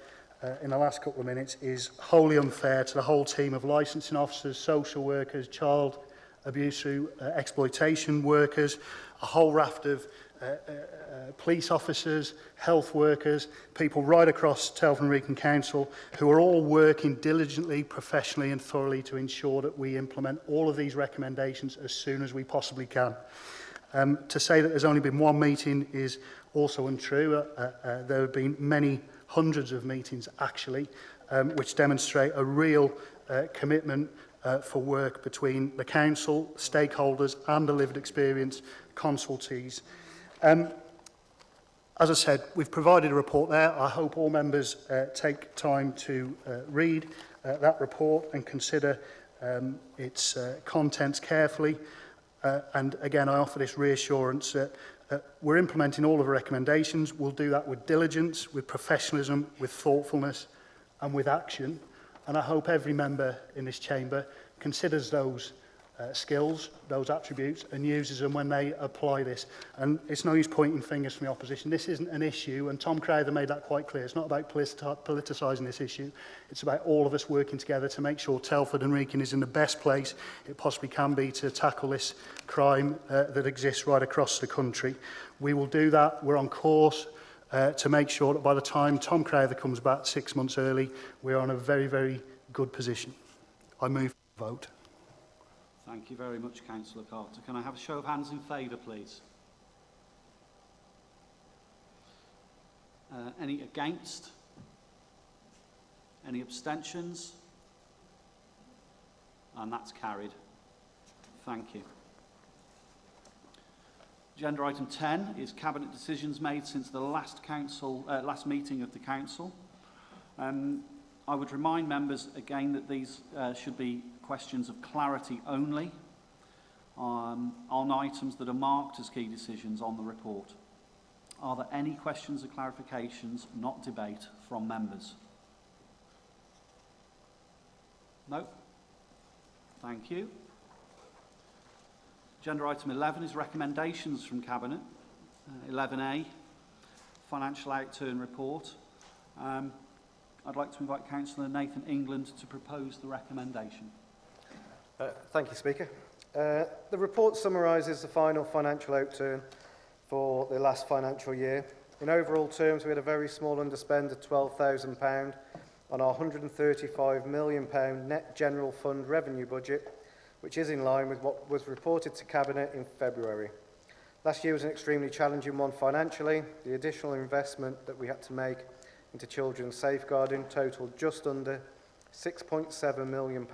in the last couple of minutes is wholly unfair to the whole team of licensing officers, social workers, child abuse through exploitation workers, a whole raft of police officers, health workers, people right across Telford Wrekin Council who are all working diligently, professionally and thoroughly to ensure that we implement all of these recommendations as soon as we possibly can. To say that there's only been one meeting is also untrue. There have been many hundreds of meetings actually, which demonstrate a real commitment for work between the Council, stakeholders and the lived experience consultees. As I said, we've provided a report there. I hope all members take time to read that report and consider its contents carefully. And again, I offer this reassurance that we're implementing all of the recommendations. We'll do that with diligence, with professionalism, with thoughtfulness and with action. And I hope every member in this chamber considers those skills, those attributes, and uses them when they apply this. And it's no use pointing fingers from the opposition. This isn't an issue, and Tom Crowther made that quite clear. It's not about politicising this issue. It's about all of us working together to make sure Telford and Wrekin is in the best place it possibly can be to tackle this crime that exists right across the country. We will do that. We're on course to make sure that by the time Tom Crowther comes back 6 months early, we're on a very, very good position. I move for the vote. Thank you very much, Councillor Carter. Can I have a show of hands in favour, please? Any against? Any abstentions? And that's carried. Thank you. Agenda item 10 is Cabinet decisions made since the last meeting of the Council. I would remind members again that these should be questions of clarity only on items that are marked as key decisions on the report. Are there any questions or clarifications, not debate, from members? No? Thank you. Agenda item 11 is recommendations from Cabinet. 11A, Financial Outturn Report. I'd like to invite Councillor Nathan England to propose the recommendation. Thank you, Speaker. The report summarises the final financial outturn for the last financial year. In overall terms, we had a very small underspend of £12,000 on our £135 million net general fund revenue budget, which is in line with what was reported to Cabinet in February. Last year was an extremely challenging one financially. The additional investment that we had to make into children's safeguarding totaled just under £6.7 million.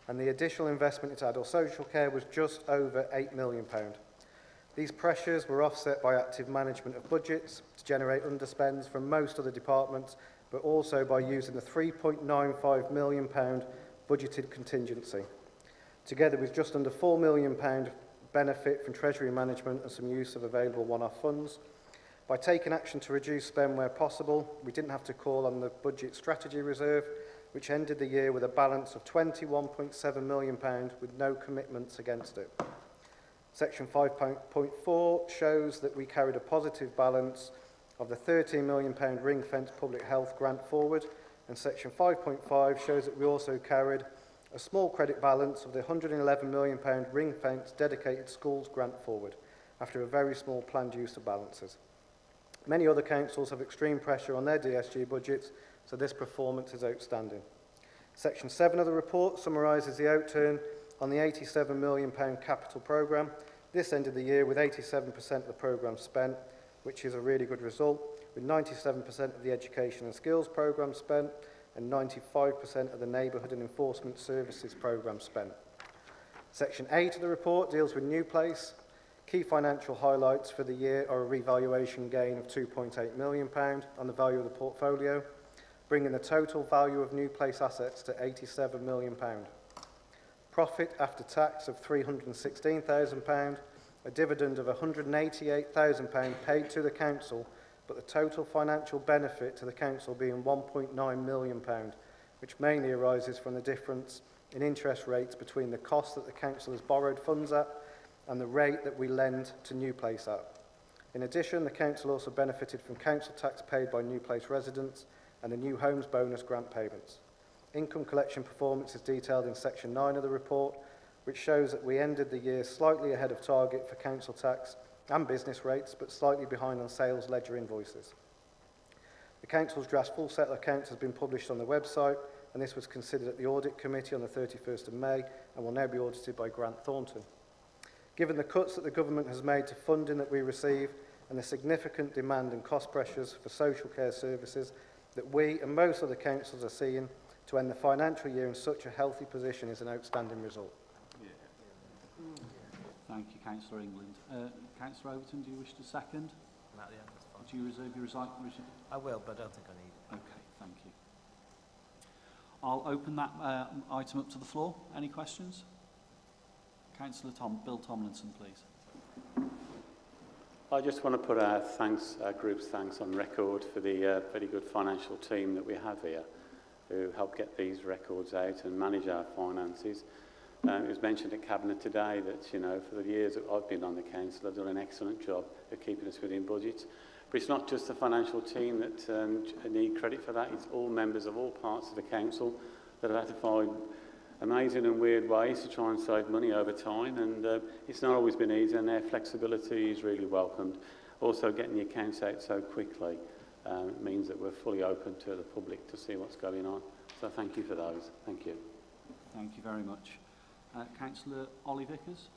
And the additional investment into adult social care was just over £8 million. These pressures were offset by active management of budgets to generate underspends from most other departments, but also by using the £3.95 million budgeted contingency, together with just under £4 million benefit from Treasury management and some use of available one-off funds. By taking action to reduce spend where possible, we didn't have to call on the budget strategy reserve, which ended the year with a balance of £21.7 million with no commitments against it. Section 5.4 shows that we carried a positive balance of the £13 million ring-fenced public health grant forward, and Section 5.5 shows that we also carried a small credit balance of the £111 million ring-fenced dedicated schools grant forward, after a very small planned use of balances. Many other councils have extreme pressure on their DSG budgets, so this performance is outstanding. Section 7 of the report summarises the outturn on the £87 million capital programme. This ended the year with 87% of the programme spent, which is a really good result, with 97% of the education and skills programme spent and 95% of the neighbourhood and enforcement services programme spent. Section 8 of the report deals with New Place. Key financial highlights for the year are a revaluation gain of £2.8 million on the value of the portfolio, bringing the total value of New Place assets to £87 million. Profit after tax of £316,000, a dividend of £188,000 paid to the council, but the total financial benefit to the council being £1.9 million, which mainly arises from the difference in interest rates between the cost that the council has borrowed funds at and the rate that we lend to New Place at. In addition, the council also benefited from council tax paid by New Place residents and the New Homes Bonus grant payments. Income collection performance is detailed in Section 9 of the report, which shows that we ended the year slightly ahead of target for council tax and business rates, but slightly behind on sales ledger invoices. The council's draft full set of accounts has been published on the website, and this was considered at the Audit Committee on the 31st of May and will now be audited by Grant Thornton. Given the cuts that the government has made to funding that we receive and the significant demand and cost pressures for social care services that we and most other councils are seeing, to end the financial year in such a healthy position is an outstanding result. Thank you, Councillor England. Councillor Overton, do you wish to second? At the end, that's fine. Do you reserve your right? I will, but I don't think I need it. Okay, thank you. I'll open that item up to the floor. Any questions? Councillor Bill Tomlinson, please. I just want to put our group's thanks on record for the very good financial team that we have here, who help get these records out and manage our finances. It was mentioned at Cabinet today that, you know, for the years that I've been on the council, I've done an excellent job of keeping us within budget. But it's not just the financial team that need credit for that. It's all members of all parts of the council that have had to find amazing and weird ways to try and save money over time. And it's not always been easy, and their flexibility is really welcomed. Also, getting the accounts out so quickly means that we're fully open to the public to see what's going on. So thank you for those. Thank you. Thank you very much. Councillor Ollie Vickers.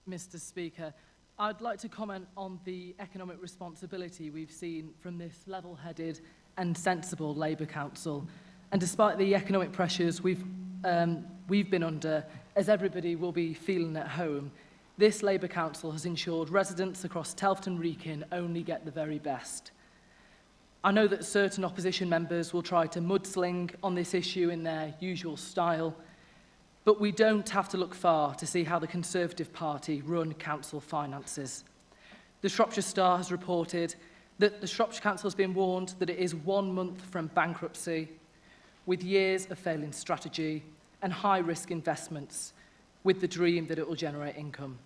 Mr. Speaker, I'd like to comment on the economic responsibility we've seen from this level-headed and sensible Labour Council. And despite the economic pressures we've been under, as everybody will be feeling at home, this Labour Council has ensured residents across Telford Wrekin only get the very best. I know that certain opposition members will try to mudsling on this issue in their usual style, but we don't have to look far to see how the Conservative Party run council finances. The Shropshire Star has reported that the Shropshire Council has been warned that it is 1 month from bankruptcy, with years of failing strategy and high-risk investments, with the dream that it will generate income.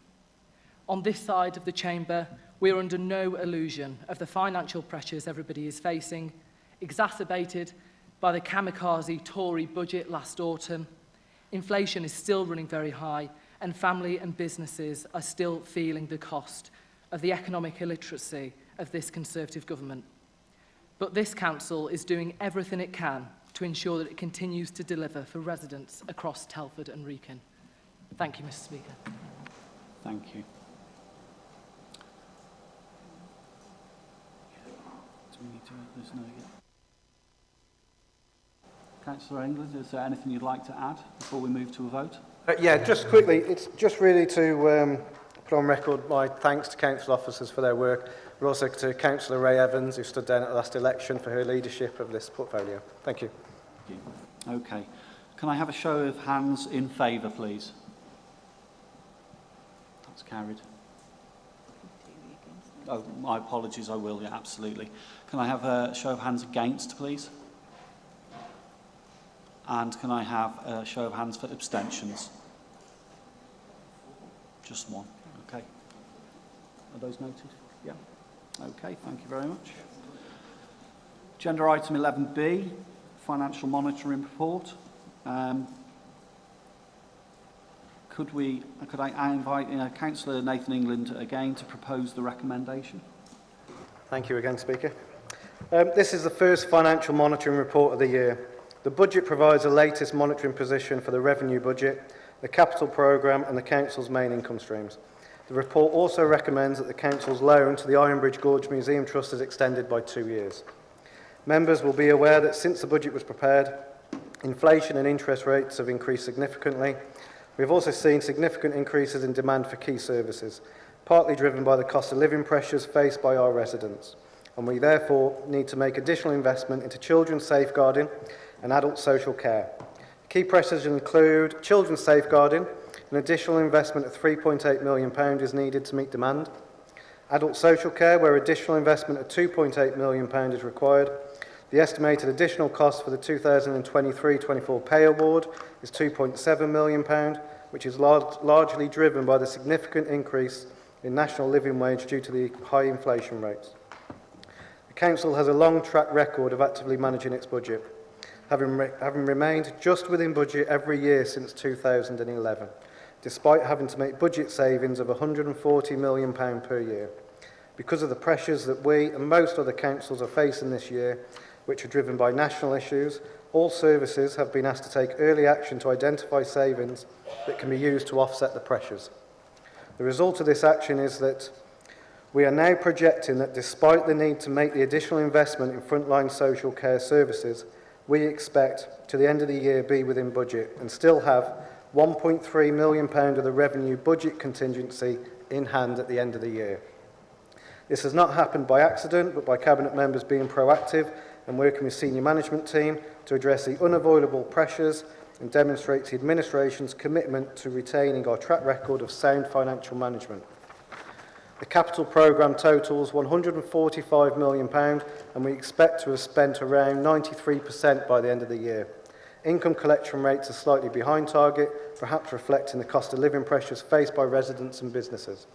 On this side of the chamber, we are under no illusion of the financial pressures everybody is facing, exacerbated by the kamikaze Tory budget last autumn. Inflation is still running very high, and family and businesses are still feeling the cost of the economic illiteracy of this Conservative government. But this council is doing everything it can to ensure that it continues to deliver for residents across Telford and Wrekin. Thank you, Mr. Speaker. Thank you. Do we need to let this know yet? Councillor England, is there anything you'd like to add before we move to a vote? Yeah, just quickly, it's just really to put on record my thanks to council officers for their work, but also to Councillor Ray Evans, who stood down at the last election, for her leadership of this portfolio. Thank you. Okay. Can I have a show of hands in favour, please? That's carried. Oh, my apologies, I will, yeah, absolutely. Can I have a show of hands against, please? And can I have a show of hands for abstentions? Just one. Okay. Are those noted? Yeah. Okay, thank you very much. Agenda item 11B, financial monitoring report. Could I invite Councillor Nathan England again to propose the recommendation? Thank you again, Speaker. This is the first financial monitoring report of the year. The budget provides the latest monitoring position for the revenue budget, the capital programme and the Council's main income streams. The report also recommends that the Council's loan to the Ironbridge Gorge Museum Trust is extended by 2 years. Members will be aware that since the budget was prepared, inflation and interest rates have increased significantly. We have also seen significant increases in demand for key services, partly driven by the cost of living pressures faced by our residents, and we therefore need to make additional investment into children's safeguarding and adult social care. Key pressures include children's safeguarding. An additional investment of £3.8 million is needed to meet demand. Adult social care, where additional investment of £2.8 million is required. The estimated additional cost for the 2023-24 pay award is £2.7 million, which is largely driven by the significant increase in national living wage due to the high inflation rates. The Council has a long track record of actively managing its budget, having remained just within budget every year since 2011, despite having to make budget savings of £140 million per year. Because of the pressures that we and most other councils are facing this year, which are driven by national issues, all services have been asked to take early action to identify savings that can be used to offset the pressures. The result of this action is that we are now projecting that despite the need to make the additional investment in frontline social care services, we expect to the end of the year be within budget and still have £1.3 million of the revenue budget contingency in hand at the end of the year. This has not happened by accident, but by Cabinet members being proactive and working with senior management team to address the unavoidable pressures and demonstrates the administration's commitment to retaining our track record of sound financial management. The capital programme totals £145 million and we expect to have spent around 93% by the end of the year. Income collection rates are slightly behind target, perhaps reflecting the cost of living pressures faced by residents and businesses.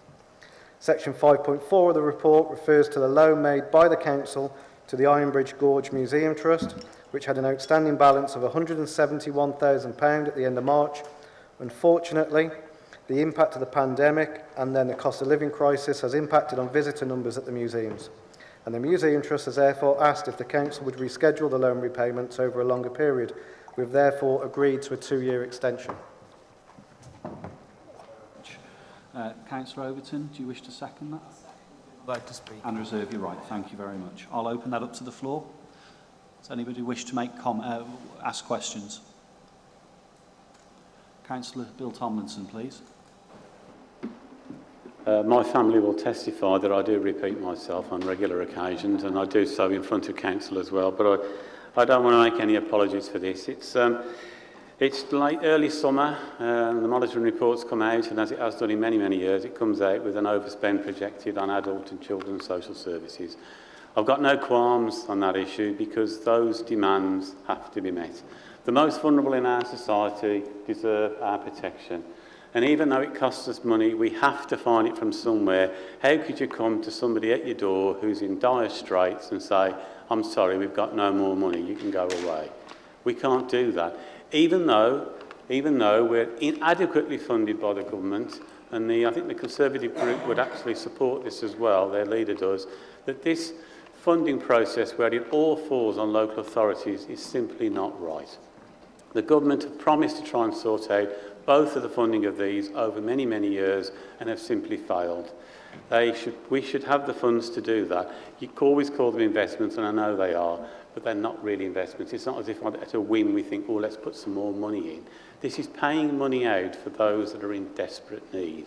Section 5.4 of the report refers to the loan made by the Council to the Ironbridge Gorge Museum Trust, which had an outstanding balance of £171,000 at the end of March. Unfortunately, The impact of the pandemic and then the cost of living crisis has impacted on visitor numbers at the museums. And the Museum Trust has therefore asked if the Council would reschedule the loan repayments over a longer period. We have therefore agreed to a 2-year extension. Councillor Overton, do you wish to second that? I'd like to speak. And reserve your right. Thank you very much. I'll open that up to the floor. Does anybody wish to make ask questions? Councillor Bill Tomlinson, please. My family will testify that I do repeat myself on regular occasions, and I do so in front of council as well, but I don't want to make any apologies for this. It's late early summer, the monitoring reports come out, and as it has done in many, many years, it comes out with an overspend projected on adult and children's social services. I've got no qualms on that issue because those demands have to be met. The most vulnerable in our society deserve our protection. And even though it costs us money, we have to find it from somewhere. How could you come to somebody at your door who's in dire straits and say, I'm sorry, we've got no more money, you can go away? We can't do that. Even though we're inadequately funded by the government, and I think the Conservative group would actually support this as well, their leader does, that this funding process where it all falls on local authorities is simply not right. The government have promised to try and sort out both of the funding of these over many, many years and have simply failed. We should have the funds to do that. You always call them investments, and I know they are, but they're not really investments. It's not as if at a whim we think, oh, let's put some more money in. This is paying money out for those that are in desperate need.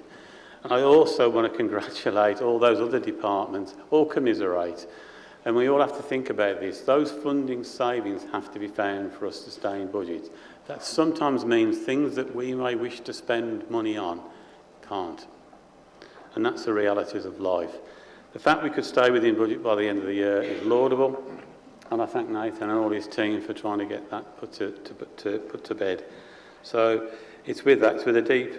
And I also want to congratulate all those other departments, all commiserate, and we all have to think about this. Those funding savings have to be found for us to stay in budget. That sometimes means things that we may wish to spend money on can't. And that's the realities of life. The fact we could stay within budget by the end of the year is laudable, and I thank Nathan and all his team for trying to get that put to bed. So it's with a deep,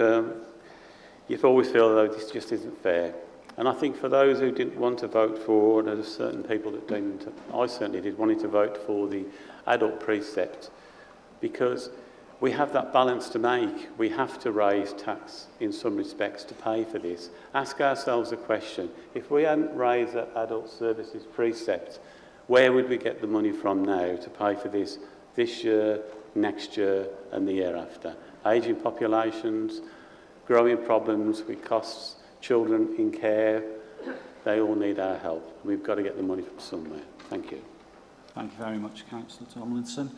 you always feel though this just isn't fair. And I think for those who didn't want to vote for, and there's certain people that didn't, I certainly did, wanted to vote for the adult precept, because we have that balance to make. We have to raise tax in some respects to pay for this. Ask ourselves a question. If we hadn't raised that adult services precept, where would we get the money from now to pay for this year, next year and the year after? Ageing populations, growing problems with costs, children in care, they all need our help. We've got to get the money from somewhere. Thank you. Thank you very much, Councillor Tomlinson.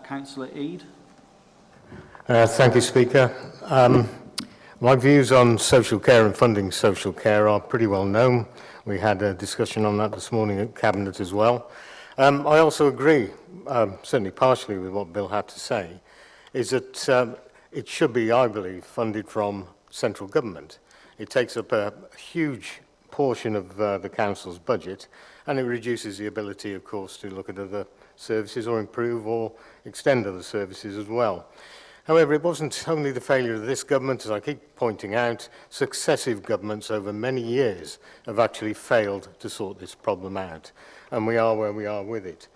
Councillor Eade. Thank you, Speaker. My views on social care and funding social care are pretty well known. We had a discussion on that this morning at Cabinet as well. I also agree, certainly partially with what Bill had to say, is that it should be, I believe, funded from central government. It takes up a huge portion of the council's budget, and it reduces the ability, of course, to look at other services or improve or extend other services as well. However, it wasn't only the failure of this government, as I keep pointing out. Successive governments over many years have actually failed to sort this problem out, and we are where we are with it.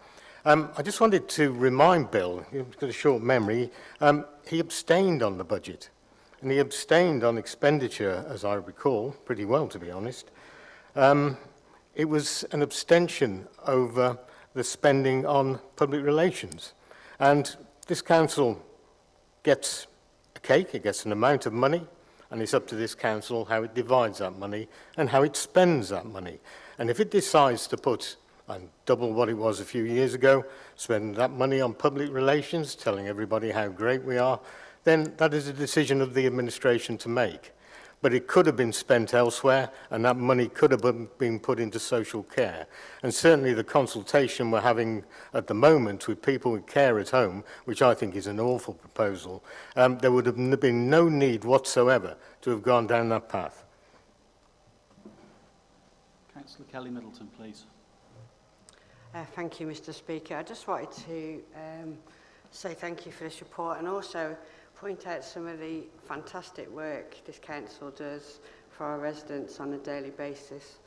I just wanted to remind Bill, he's got a short memory, he abstained on the budget, and he abstained on expenditure, as I recall, pretty well, to be honest. It was an abstention over the spending on public relations, and this council gets a cake, it gets an amount of money, and it's up to this council how it divides that money and how it spends that money. And if it decides to put, and double what it was a few years ago, spend that money on public relations, telling everybody how great we are, then that is a decision of the administration to make. But it could have been spent elsewhere, and that money could have been put into social care. And certainly the consultation we're having at the moment with people with care at home, which I think is an awful proposal, there would have been no need whatsoever to have gone down that path. Councillor Kelly-Middleton, please. Thank you, Mr. Speaker. I just wanted to say thank you for this report, and also point out some of the fantastic work this council does for our residents on a daily basis.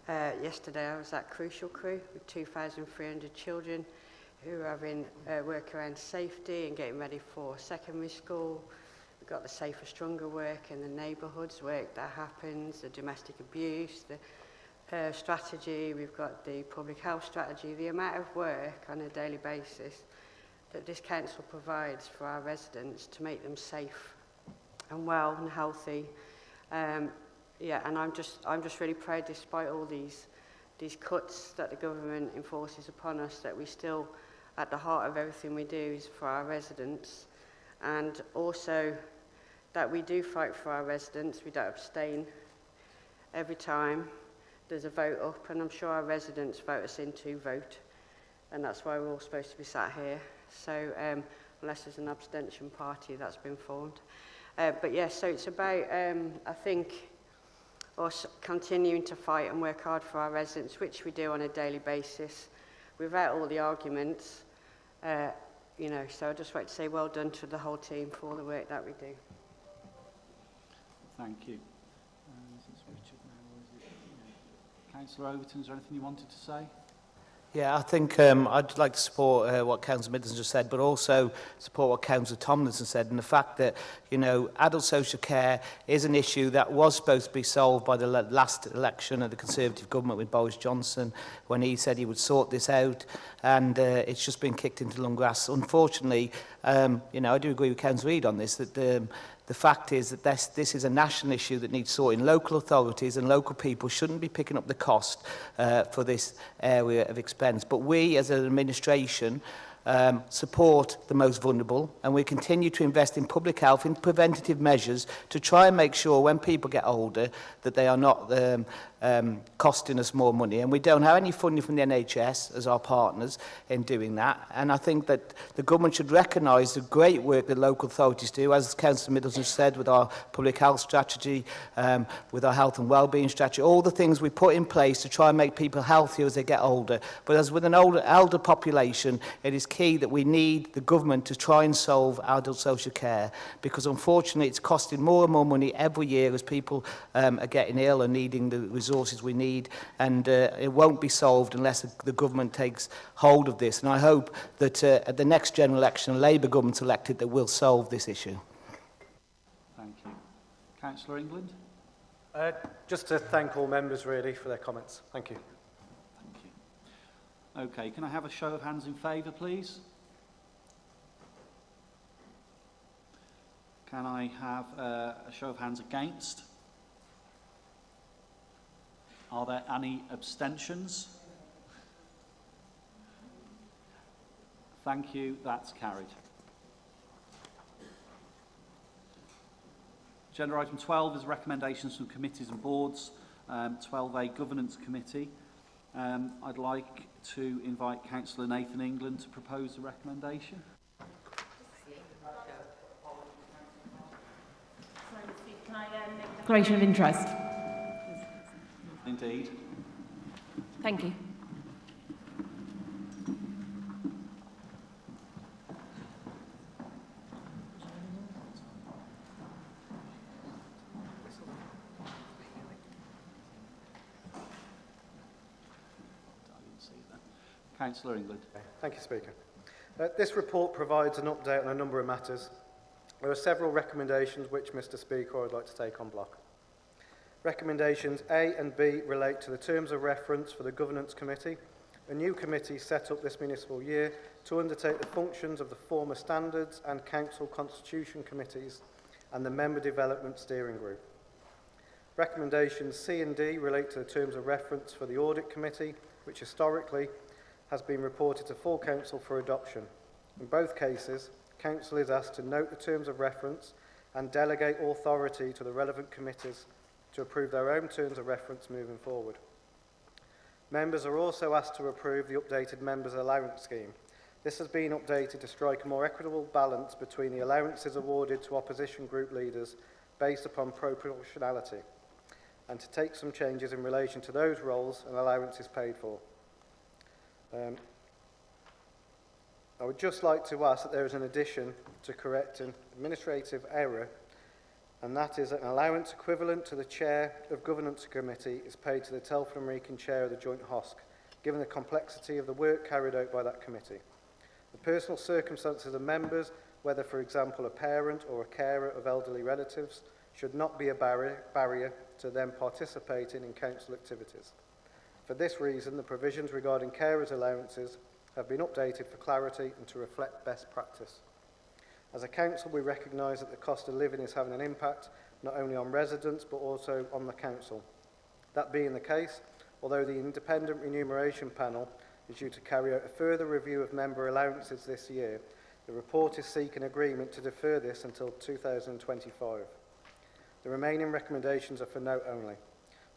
Yesterday I was at Crucial Crew with 2,300 children who are having work around safety and getting ready for secondary school. We've got the Safer Stronger work in the neighbourhoods work that happens, the domestic abuse, the strategy, we've got the public health strategy, the amount of work on a daily basis that this council provides for our residents to make them safe and well and healthy. Yeah, and I'm just really proud, despite all these cuts that the government enforces upon us, that we still, at the heart of everything we do, is for our residents, and also that we do fight for our residents. We don't abstain every time there's a vote up, and I'm sure our residents vote us in to vote, and that's why we're all supposed to be sat here. So unless there's an abstention party that's been formed. But yeah, so it's about, I think, us continuing to fight and work hard for our residents, which we do on a daily basis, without all the arguments. You know, so I'd just like to say well done to the whole team for all the work that we do. Thank you. Councillor Overton, is there anything you wanted to say? Yeah, I think I'd like to support what Councillor Middleton just said, but also support what Councillor Tomlinson said, and the fact that, you know, adult social care is an issue that was supposed to be solved by the last election of the Conservative government with Boris Johnson, when he said he would sort this out, and it's just been kicked into long grass. Unfortunately, you know, I do agree with Councillor Reid on this, that the fact is that this is a national issue that needs sorting. Local authorities and local people shouldn't be picking up the cost for this area of expense. But we, as an administration, support the most vulnerable, and we continue to invest in public health, in preventative measures, to try and make sure when people get older that they are not costing us more money. And we don't have any funding from the NHS as our partners in doing that. And I think that the government should recognise the great work that local authorities do, as Councillor Middleton said, with our public health strategy, with our health and wellbeing strategy, all the things we put in place to try and make people healthier as they get older. But as with an elder population, it is key that we need the government to try and solve adult social care, because unfortunately it's costing more and more money every year as people are getting ill and needing the resources we need, and it won't be solved unless the government takes hold of this. And I hope that at the next general election, a Labour government's elected that will solve this issue. Thank you. Councillor England? Just to thank all members really for their comments. Thank you. Thank you. Okay, can I have a show of hands in favour, please? Can I have a show of hands against? Are there any abstentions? Thank you, that's carried. Agenda item 12 is recommendations from committees and boards. 12A Governance Committee. I'd like to invite Councillor Nathan England to propose the recommendation. Can I make a declaration of interest? Indeed. Thank you. Councillor England. Thank you, Speaker. This report provides an update on a number of matters. There are several recommendations which, Mr. Speaker, I would like to take on block. Recommendations A and B relate to the terms of reference for the Governance Committee, a new committee set up this municipal year to undertake the functions of the former Standards and Council Constitution Committees and the Member Development Steering Group. Recommendations C and D relate to the terms of reference for the Audit Committee, which historically has been reported to full Council for adoption. In both cases, Council is asked to note the terms of reference and delegate authority to the relevant committees to approve their own terms of reference moving forward. Members are also asked to approve the updated Members' Allowance Scheme. This has been updated to strike a more equitable balance between the allowances awarded to opposition group leaders based upon proportionality, and to take some changes in relation to those roles and allowances paid for. I would just like to ask that there is an addition to correct an administrative error, and that is that an allowance equivalent to the Chair of Governance Committee is paid to the Telford Wrekin Chair of the Joint HOSC, given the complexity of the work carried out by that committee. The personal circumstances of members whether, for example, a parent or a carer of elderly relatives, should not be a barrier to them participating in council activities. For this reason, the provisions regarding carers' allowances have been updated for clarity and to reflect best practice. As a council, we recognise that the cost of living is having an impact not only on residents but also on the council. That being the case, although the independent remuneration panel is due to carry out a further review of member allowances this year, the report is seeking agreement to defer this until 2025. The remaining recommendations are for note only.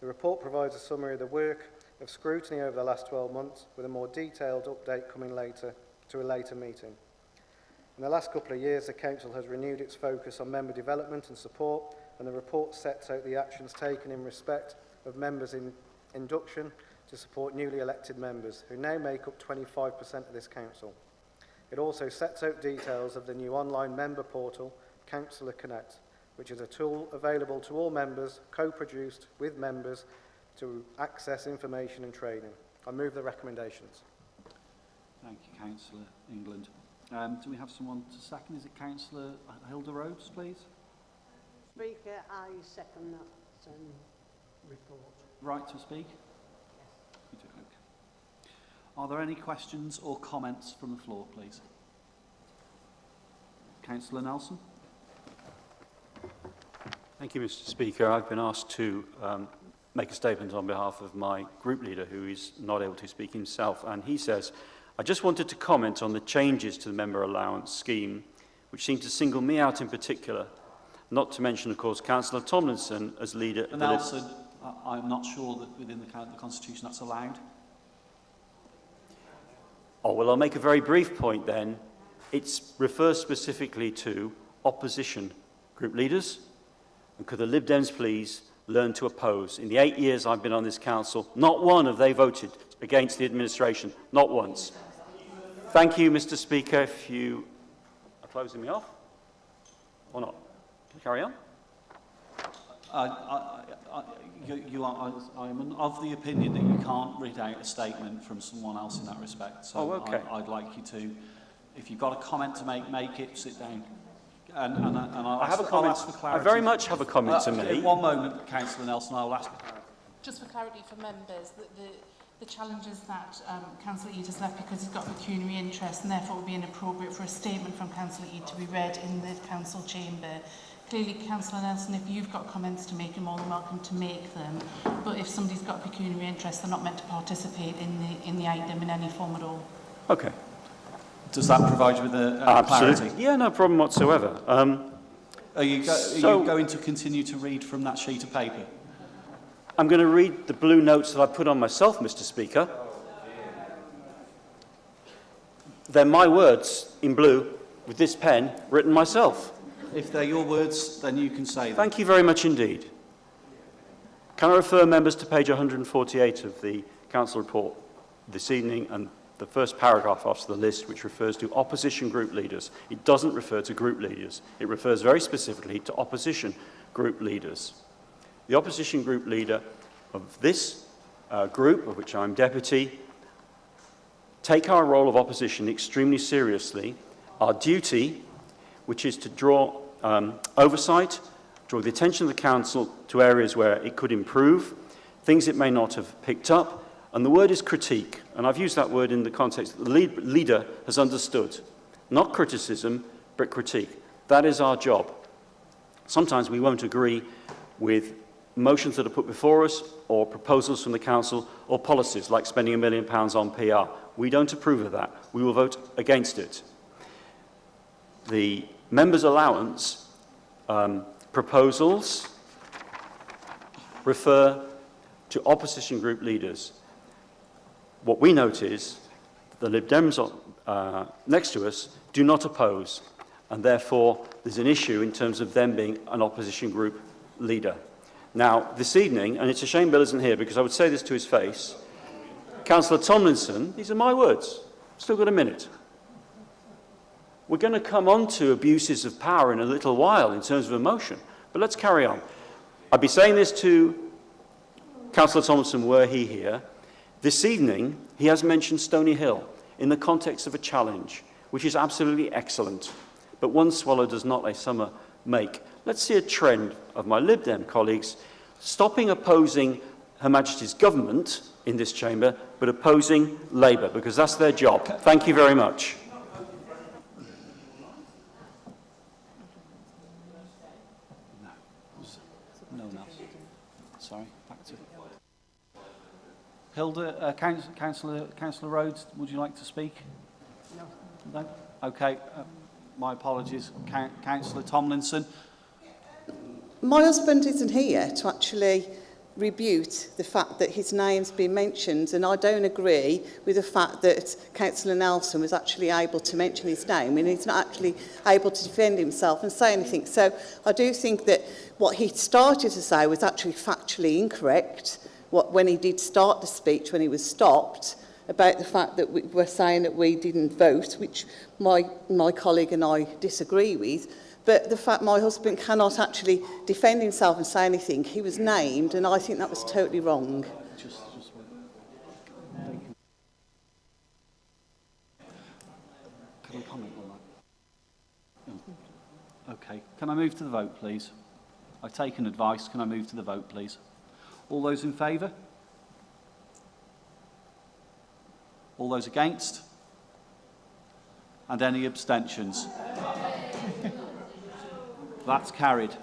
The report provides a summary of the work of scrutiny over the last 12 months, with a more detailed update coming later to a later meeting. In the last couple of years, the Council has renewed its focus on member development and support, and the report sets out the actions taken in respect of members in induction to support newly elected members, who now make up 25% of this Council. It also sets out details of the new online member portal, Councillor Connect, which is a tool available to all members, co-produced with members, to access information and training. I move the recommendations. Thank you, Councillor England. Do we have someone to second? Is it Councillor Hilda Rhodes, please? Speaker, I second that report. Right to speak? Yes. You do, okay. Are there any questions or comments from the floor, please? Councillor Nelson? Thank you, Mr. Speaker. I've been asked to make a statement on behalf of my group leader, who is not able to speak himself, and he says, I just wanted to comment on the changes to the member allowance scheme, which seem to single me out in particular, not to mention, of course, Councillor Tomlinson as leader. Nelson, I'm not sure that within the Constitution that's allowed. Oh, well, I'll make a very brief point then. It refers specifically to opposition group leaders. And could the Lib Dems please learn to oppose? In the 8 years I've been on this council, not one have they voted against the administration, not once. Thank you, Mr. Speaker. If you are closing me off or not, can you carry on? I'm of the opinion that you can't read out a statement from someone else in that respect. So okay. I'd like you to, if you've got a comment to make it, sit down. And I have a comment. I very much have a comment to make. One moment, Councillor Nelson, I'll ask. Just for clarity for members, the challenges that Councillor Eade has left because he's got pecuniary interest, and therefore it would be inappropriate for a statement from Councillor Eade to be read in the council chamber. Clearly, Councillor Nelson, if you've got comments to make, you're more than welcome to make them. But if somebody's got pecuniary interest, they're not meant to participate in the item in any form at all. Okay. Does that provide you with a Absolutely. clarity? Yeah, no problem whatsoever. Are you going to continue to read from that sheet of paper? I'm going to read the blue notes that I put on myself, Mr. Speaker. They're my words in blue with this pen written myself. If they're your words, then you can say them. Thank you very much indeed. Can I refer members to page 148 of the Council report this evening and the first paragraph after the list, which refers to opposition group leaders. It doesn't refer to group leaders. It refers very specifically to opposition group leaders. The opposition group leader of this group, of which I'm deputy, take our role of opposition extremely seriously. Our duty, which is to draw oversight, draw the attention of the Council to areas where it could improve, things it may not have picked up, and the word is critique, and I've used that word in the context that the leader has understood. Not criticism, but critique. That is our job. Sometimes we won't agree with motions that are put before us, or proposals from the Council, or policies like spending £1 million on PR. We don't approve of that. We will vote against it. The members' allowance proposals refer to opposition group leaders. What we note is that the Lib Dems next to us do not oppose, and therefore there's an issue in terms of them being an opposition group leader. Now, this evening, and it's a shame Bill isn't here because I would say this to his face, Councillor Tomlinson, these are my words, still got a minute. We're going to come on to abuses of power in a little while in terms of emotion, but let's carry on. I'd be saying this to Councillor Tomlinson were he here. This evening, he has mentioned Stony Hill in the context of a challenge, which is absolutely excellent. but one swallow does not a summer make. Let's see a trend of my Lib Dem colleagues stopping opposing Her Majesty's government in this chamber, but opposing Labour, because that's their job. Thank you very much. No one else. Sorry, back to Hilda. Councillor Rhodes, would you like to speak? No. No? Okay. My apologies. Councillor Tomlinson. My husband isn't here to actually rebut the fact that his name's been mentioned, and I don't agree with the fact that Councillor Nelson was actually able to mention his name and he's not actually able to defend himself and say anything. So I do think that what he started to say was actually factually incorrect. When he did start the speech, when he was stopped, about the fact that we were saying that we didn't vote, which my colleague and I disagree with. But the fact my husband cannot actually defend himself and say anything, he was named, and I think that was totally wrong. Can I comment on that? Okay. Can I move to the vote, please? I've taken advice. Can I move to the vote, please? All those in favour? All those against? And any abstentions? That's carried.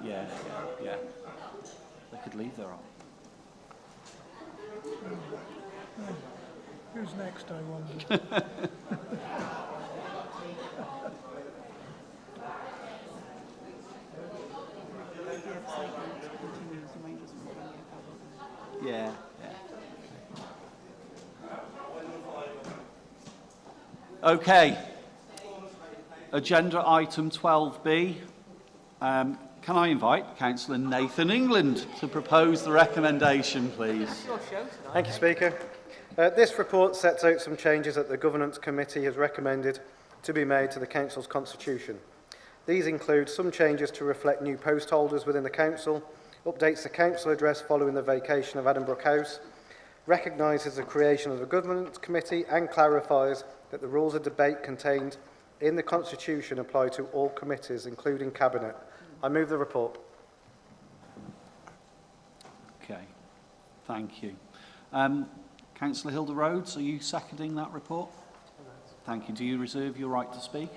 Yeah. They could leave their own. Who's next, I wonder? Yeah. Okay. Agenda item 12B. Can I invite Councillor Nathan England to propose the recommendation, please? Thank you, Speaker. This report sets out some changes that the Governance Committee has recommended to be made to the Council's constitution. These include some changes to reflect new post holders within the Council, updates the Council address following the vacation of Addenbrooke House, recognises the creation of the Governance Committee and clarifies that the rules of debate contained in the Constitution apply to all committees, including Cabinet. I move the report. Okay, thank you. Councillor Hilda Rhodes, are you seconding that report? Thank you. Do you reserve your right to speak?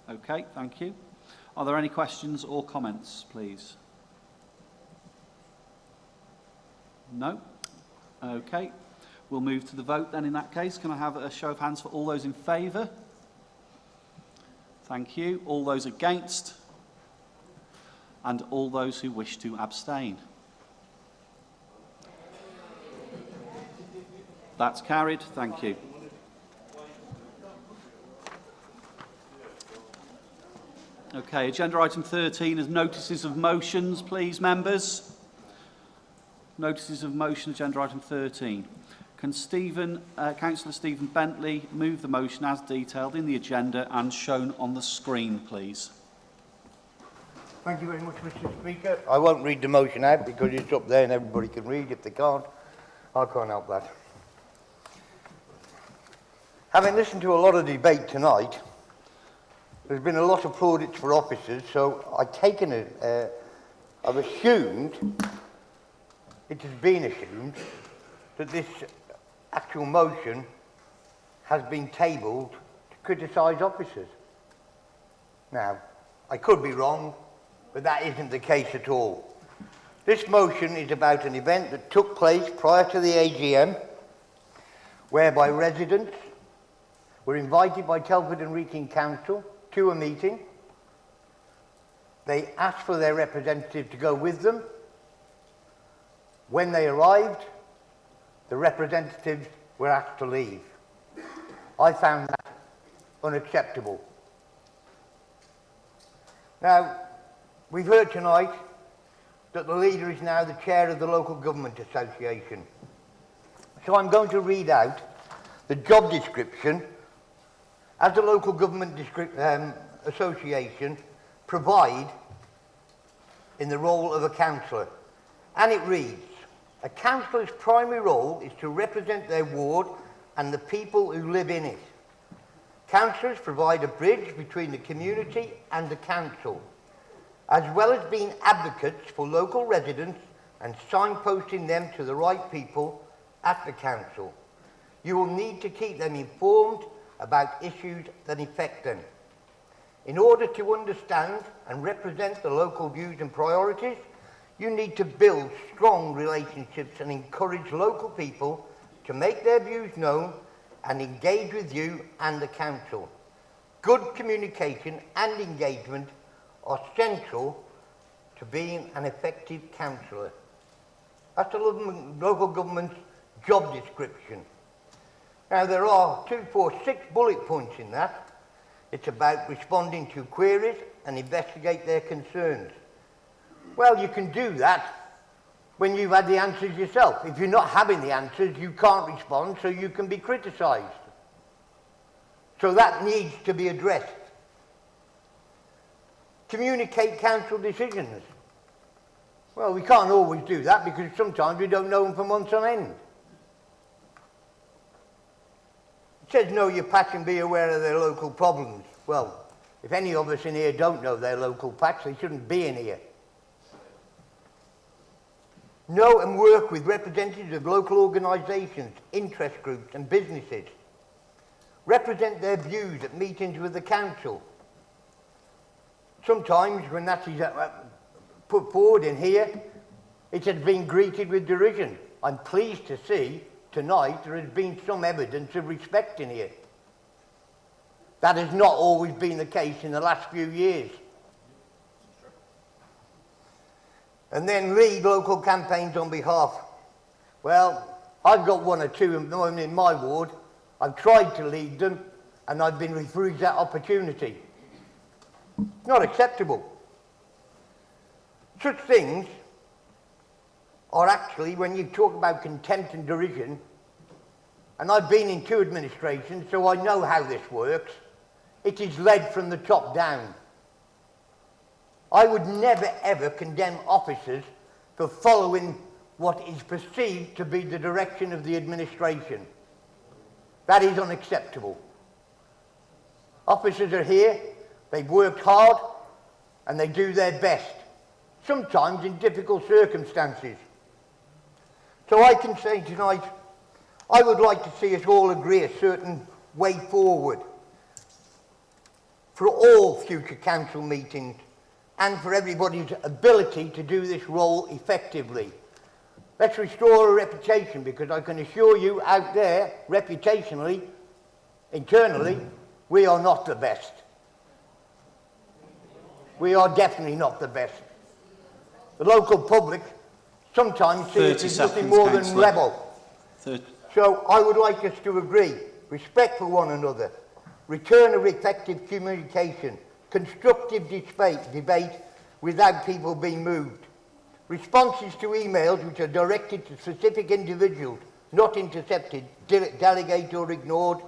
Okay, thank you. Are there any questions or comments, please? No? Okay. We'll move to the vote then in that case. Can I have a show of hands for all those in favour? Thank you. All those against? And all those who wish to abstain? That's carried. Thank you. Okay, agenda item 13 is notices of motions, please, members. Notices of motion, agenda item 13. Can Councillor Stephen Bentley move the motion as detailed in the agenda and shown on the screen, please? Thank you very much, Mr. Speaker. I won't read the motion out because it's up there and everybody can read. If they can't, I can't help that. Having listened to a lot of debate tonight, there's been a lot of plaudits for officers, so I've assumed, it has been assumed, that this actual motion has been tabled to criticise officers. Now, I could be wrong, but that isn't the case at all. This motion is about an event that took place prior to the AGM, whereby residents were invited by Telford and Wrekin Council to a meeting. They asked for their representative to go with them. When they arrived, the representatives were asked to leave. I found that unacceptable. Now, we've heard tonight that the leader is now the chair of the Local Government Association. So I'm going to read out the job description as the Local Government Association provide in the role of a councillor. And it reads, a councillor's primary role is to represent their ward and the people who live in it. Councillors provide a bridge between the community and the council, as well as being advocates for local residents and signposting them to the right people at the council. You will need to keep them informed about issues that affect them. In order to understand and represent the local views and priorities, you need to build strong relationships and encourage local people to make their views known and engage with you and the council. Good communication and engagement are central to being an effective councillor. That's the local government's job description. Now there are 2, 4, 6 bullet points in that. It's about responding to queries and investigate their concerns. Well, you can do that when you've had the answers yourself. If you're not having the answers, you can't respond, so you can be criticised. So that needs to be addressed. Communicate council decisions. Well, we can't always do that because sometimes we don't know them for months on end. It says know your patch and be aware of their local problems. Well, if any of us in here don't know their local patch, they shouldn't be in here. Know and work with representatives of local organisations, interest groups and businesses. Represent their views at meetings with the council. Sometimes when that is put forward in here, it has been greeted with derision. I'm pleased to see tonight there has been some evidence of respect in here. That has not always been the case in the last few years. And then lead local campaigns on behalf. Well, I've got 1 or 2 in my ward. I've tried to lead them and I've been refused that opportunity. Not acceptable. Such things are actually, when you talk about contempt and derision, and I've been in 2 administrations, so I know how this works, it is led from the top down. I would never ever condemn officers for following what is perceived to be the direction of the administration. That is unacceptable. Officers are here, they've worked hard, and they do their best, sometimes in difficult circumstances. So I can say tonight, I would like to see us all agree a certain way forward for all future council meetings and for everybody's ability to do this role effectively. Let's restore a reputation, because I can assure you out there, reputationally, internally, we are not the best. We are definitely not the best. The local public sometimes see it as nothing more than rebel. So I would like us to agree, respect for one another, return of effective communication, constructive debate without people being moved, responses to emails which are directed to specific individuals, not intercepted, delegated or ignored,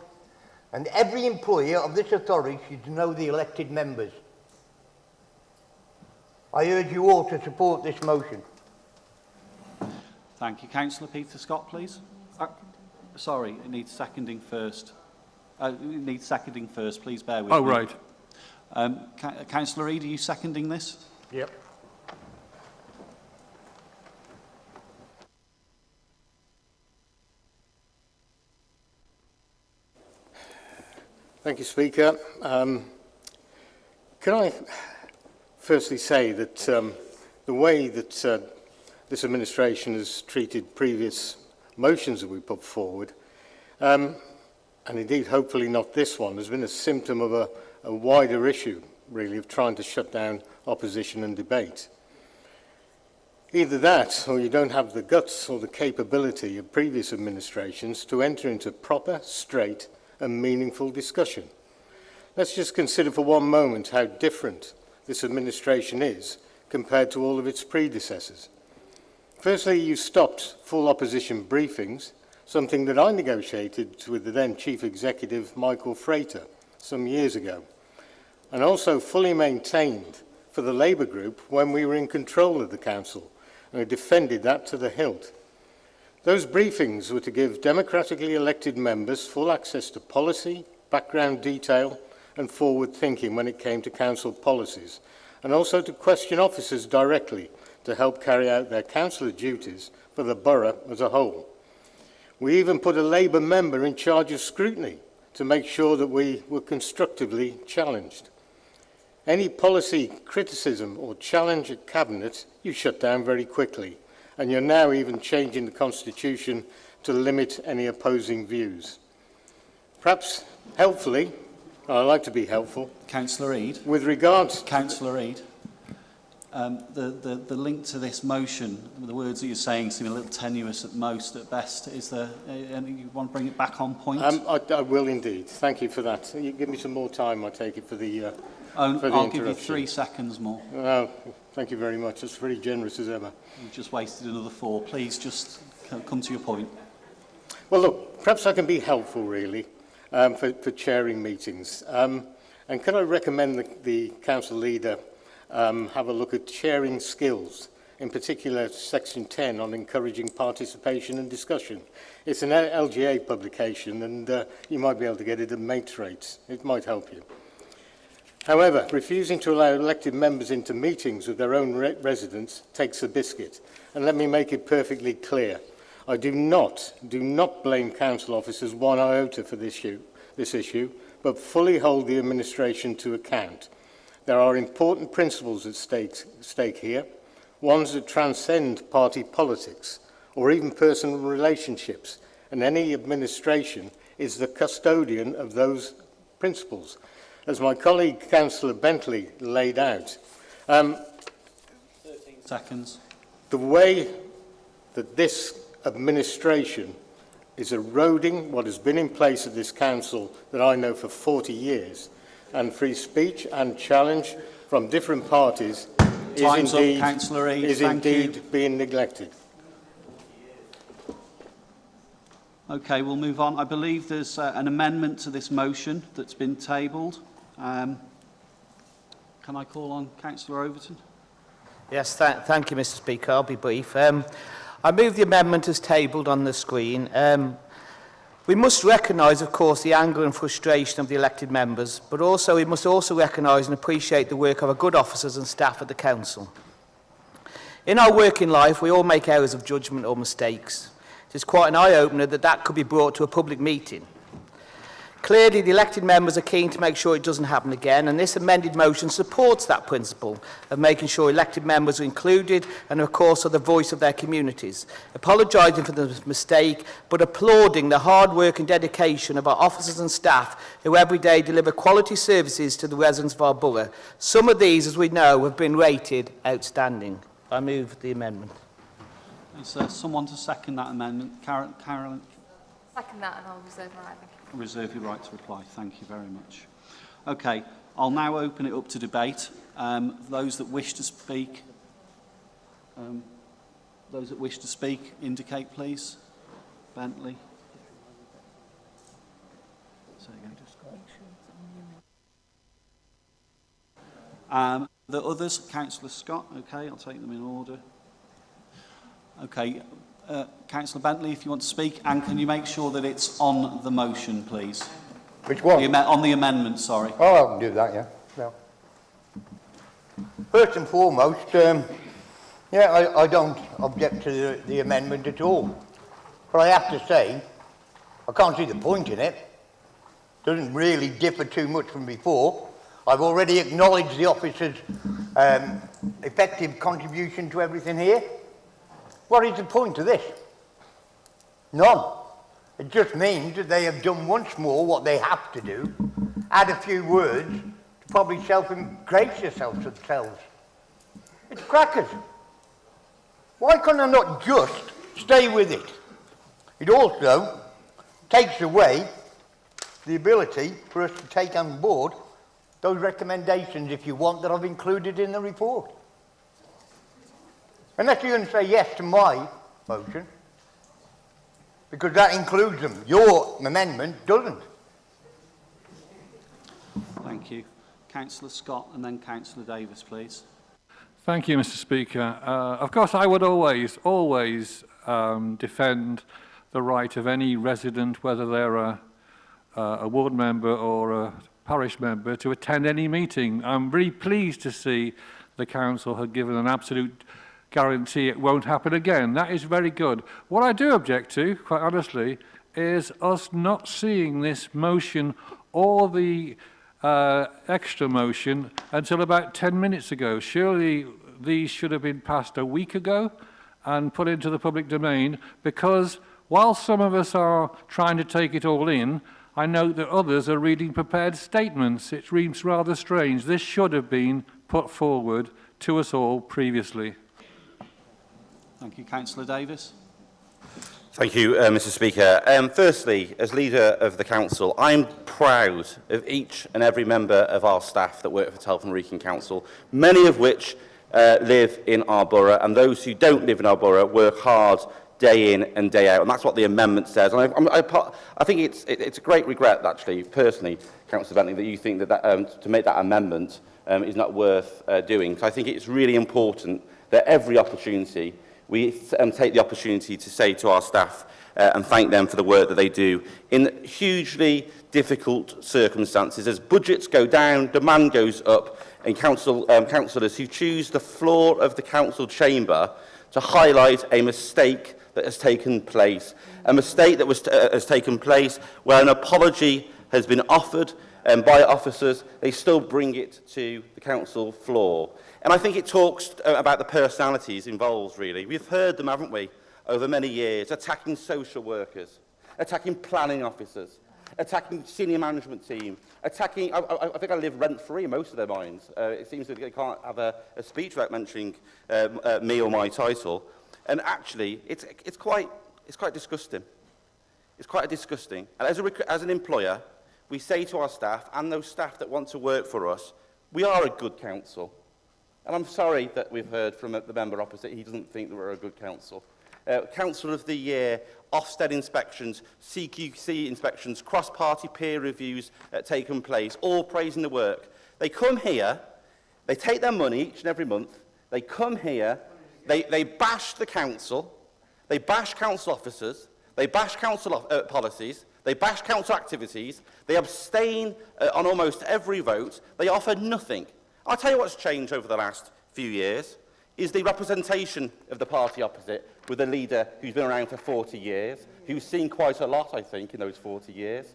and every employer of this authority should know the elected members. I urge you all to support this motion. Thank you. Councillor Peter Scott, please. Sorry, it needs seconding first. It needs seconding first, please bear with me. Oh, right. Councillor Reid, are you seconding this? Yep. Thank you, Speaker. Can I firstly say that the way that this administration has treated previous motions that we put forward, and indeed hopefully not this one, has been a symptom of a wider issue, really, of trying to shut down opposition and debate. Either that, or you don't have the guts or the capability of previous administrations to enter into proper, straight and meaningful discussion. Let's just consider for one moment how different this administration is compared to all of its predecessors. Firstly, you stopped full opposition briefings, something that I negotiated with the then Chief Executive Michael Frater some years ago, and also fully maintained for the Labour group when we were in control of the council, and I defended that to the hilt. Those briefings were to give democratically elected members full access to policy, background detail and forward thinking when it came to council policies, and also to question officers directly to help carry out their councillor duties for the borough as a whole. We even put a Labour member in charge of scrutiny to make sure that we were constructively challenged. Any policy criticism or challenge at Cabinet, you shut down very quickly, and you're now even changing the Constitution to limit any opposing views. Perhaps helpfully, I'd like to be helpful. Councillor Eade. With regards... Councillor Eade. The link to this motion, the words that you're saying seem a little tenuous at most, at best. Is there, you want to bring it back on point? I will indeed. Thank you for that. You give me some more time, I take it, for the I'll give you 3 seconds more. Oh, thank you very much. That's very generous as ever. You've just wasted another 4. Please just come to your point. Well, look, perhaps I can be helpful, really, for chairing meetings. And can I recommend the council leader have a look at chairing skills, in particular section 10 on encouraging participation and discussion. It's an LGA publication and you might be able to get it at mates rates. It might help you. However, refusing to allow elected members into meetings with their own residents takes a biscuit. And let me make it perfectly clear. I do not blame council officers one iota for this issue, but fully hold the administration to account. There are important principles at stake here, ones that transcend party politics or even personal relationships, and any administration is the custodian of those principles. As my colleague Councillor Bentley laid out, 13 seconds. The way that this administration is eroding what has been in place at this council that I know for 40 years, and free speech and challenge from different parties is indeed being neglected. Okay, we'll move on. I believe there's an amendment to this motion that's been tabled. Can I call on Councillor Overton? Yes, thank you, Mr. Speaker. I'll be brief. I move the amendment as tabled on the screen. We must recognise, of course, the anger and frustration of the elected members, but also we must also recognise and appreciate the work of our good officers and staff at the council. In our working life, we all make errors of judgment or mistakes. It is quite an eye-opener that could be brought to a public meeting. Clearly, the elected members are keen to make sure it doesn't happen again, and this amended motion supports that principle of making sure elected members are included and, of course, are the voice of their communities, apologising for the mistake, but applauding the hard work and dedication of our officers and staff who every day deliver quality services to the residents of our borough. Some of these, as we know, have been rated outstanding. I move the amendment. Is there someone to second that amendment? Carolyn? Second that, and I'll reserve my right. Reserve your right to reply. Thank you very much. Okay, I'll now open it up to debate. Those that wish to speak, indicate, please. Bentley. The others, Councillor Scott. Okay, I'll take them in order. Okay. Councillor Bentley, if you want to speak, and can you make sure that it's on the motion, please? Which one? On the amendment, sorry. Oh, I can do that, yeah. No. First and foremost, yeah, I don't object to the amendment at all. But I have to say, I can't see the point in it. It doesn't really differ too much from before. I've already acknowledged the officer's effective contribution to everything here. What is the point of this? None. It just means that they have done once more what they have to do, add a few words to probably self-ingrate themselves. It's crackers. Why can't I not just stay with it? It also takes away the ability for us to take on board those recommendations, if you want, that I've included in the report. Unless you're going to say yes to my motion, because that includes them. Your amendment doesn't. Thank you. Councillor Scott and then Councillor Davis, please. Thank you, Mr. Speaker. Of course, I would always defend the right of any resident, whether they're a ward member or a parish member, to attend any meeting. I'm really pleased to see the council had given an absolute guarantee it won't happen again. That is very good. What I do object to, quite honestly, is us not seeing this motion or the extra motion until about 10 minutes ago. Surely these should have been passed a week ago and put into the public domain, because while some of us are trying to take it all in, I note that others are reading prepared statements. It seems rather strange. This should have been put forward to us all previously. Thank you. Councillor Davis. Thank you, Mr. Speaker. Firstly, as leader of the council, I'm proud of each and every member of our staff that work for Telford Wrekin Council, many of which live in our borough, and those who don't live in our borough work hard day in and day out, and that's what the amendment says. And I think it's a great regret, actually, personally, Councillor Bentley, that you think that, to make that amendment is not worth doing. So I think it's really important that every opportunity we take the opportunity to say to our staff and thank them for the work that they do in hugely difficult circumstances. As budgets go down, demand goes up, and councillors who choose the floor of the council chamber to highlight a mistake that has taken place, a mistake that has taken place where an apology has been offered by officers, they still bring it to the council floor. And I think it talks about the personalities involved, really. We've heard them, haven't we, over many years, attacking social workers, attacking planning officers, attacking senior management team, attacking... I think I live rent-free in most of their minds. It seems that they can't have a speech without mentioning me or my title. And actually, it's quite disgusting. It's quite disgusting. And as an employer, we say to our staff, and those staff that want to work for us, we are a good council. And I'm sorry that we've heard from the member opposite, he doesn't think that we're a good council. Council of the Year, Ofsted inspections, CQC inspections, cross-party peer reviews taken place, all praising the work. They come here, they take their money each and every month, they come here, they bash the council, they bash council officers, they bash council policies, they bash council activities, they abstain on almost every vote, they offer nothing. I'll tell you what's changed over the last few years is the representation of the party opposite with a leader who's been around for 40 years, who's seen quite a lot, I think, in those 40 years.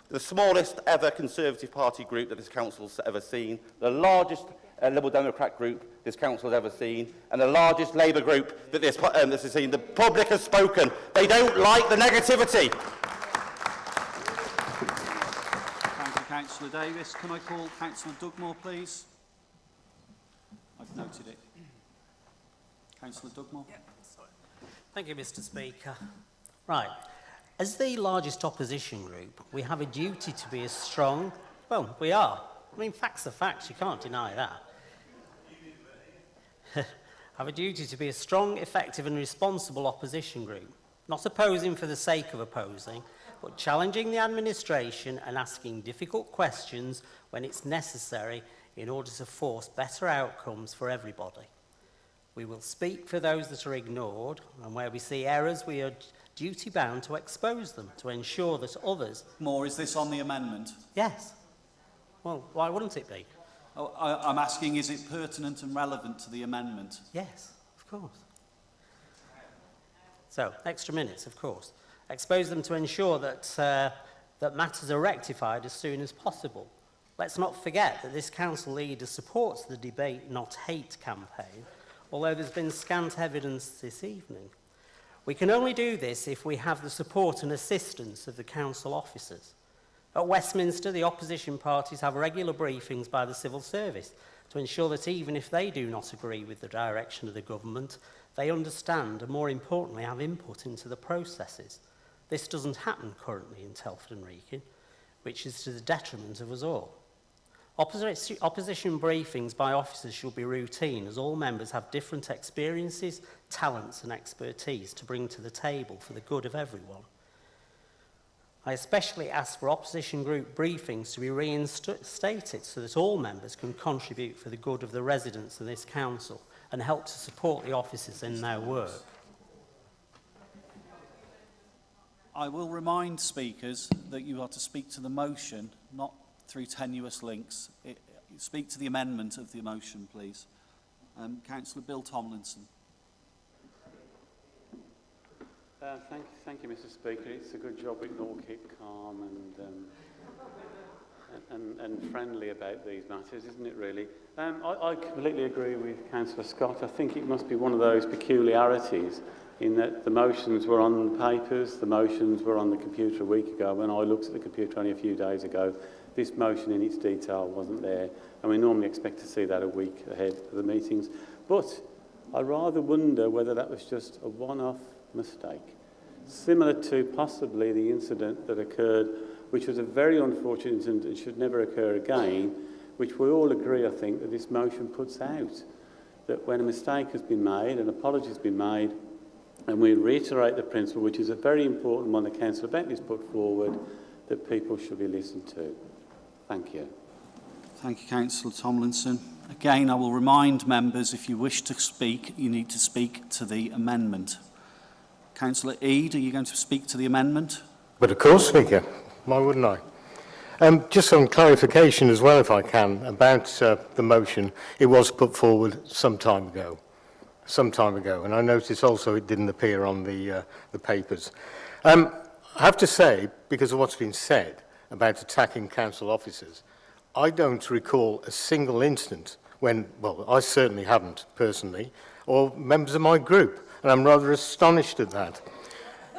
The smallest ever Conservative Party group that this council's ever seen, the largest Liberal Democrat group this council has ever seen, and the largest Labour group that this has seen. The public has spoken. They don't like the negativity. Thank you, Councillor Davis. Can I call Councillor Dugmore, please? I've noted it. Councillor Dugmore. Yeah, sorry. Thank you, Mr. Speaker. Right. As the largest opposition group, we have a duty to be as strong. Well, we are. I mean, facts are facts. You can't deny that. Have a duty to be a strong, effective and responsible opposition group, not opposing for the sake of opposing, but challenging the administration and asking difficult questions when it's necessary in order to force better outcomes for everybody. We will speak for those that are ignored, and where we see errors, we are duty-bound to expose them, to ensure that others... More, is this on the amendment? Yes. Well, why wouldn't it be? Oh, I'm asking, is it pertinent and relevant to the amendment? Yes, of course. So, extra minutes, of course. Expose them to ensure that, that matters are rectified as soon as possible. Let's not forget that this council leader supports the Debate Not Hate campaign, although there's been scant evidence this evening. We can only do this if we have the support and assistance of the council officers. At Westminster, the opposition parties have regular briefings by the civil service to ensure that even if they do not agree with the direction of the government, they understand and, more importantly, have input into the processes. This doesn't happen currently in Telford and Wrekin, which is to the detriment of us all. Opposition briefings by officers should be routine, as all members have different experiences, talents and expertise to bring to the table for the good of everyone. I especially ask for opposition group briefings to be reinstated so that all members can contribute for the good of the residents of this council and help to support the officers in their work. I will remind speakers that you are to speak to the motion, not through tenuous links. Speak to the amendment of the motion, please. Councillor Bill Tomlinson. Thank you, Mr. Speaker. It's a good job we can all keep calm and friendly about these matters, isn't it, really? I completely agree with Councillor Scott. I think it must be one of those peculiarities in that the motions were on the papers, the motions were on the computer a week ago. When I looked at the computer only a few days ago, this motion in its detail wasn't there, and we normally expect to see that a week ahead of the meetings. But I rather wonder whether that was just a one-off mistake, similar to possibly the incident that occurred, which was a very unfortunate incident and should never occur again, which we all agree, I think, that this motion puts out, that when a mistake has been made, an apology has been made, and we reiterate the principle, which is a very important one that Councillor Bentley's put forward, that people should be listened to. Thank you. Thank you, Councillor Tomlinson. Again, I will remind members, if you wish to speak, you need to speak to the amendment. Councillor Eade, are you going to speak to the amendment? But of course, Speaker. Why wouldn't I? Just some clarification as well, if I can, about the motion. It was put forward some time ago, and I noticed also it didn't appear on the papers. I have to say, because of what's been said about attacking council officers, I don't recall a single instance when, well, I certainly haven't personally, or members of my group, and I'm rather astonished at that.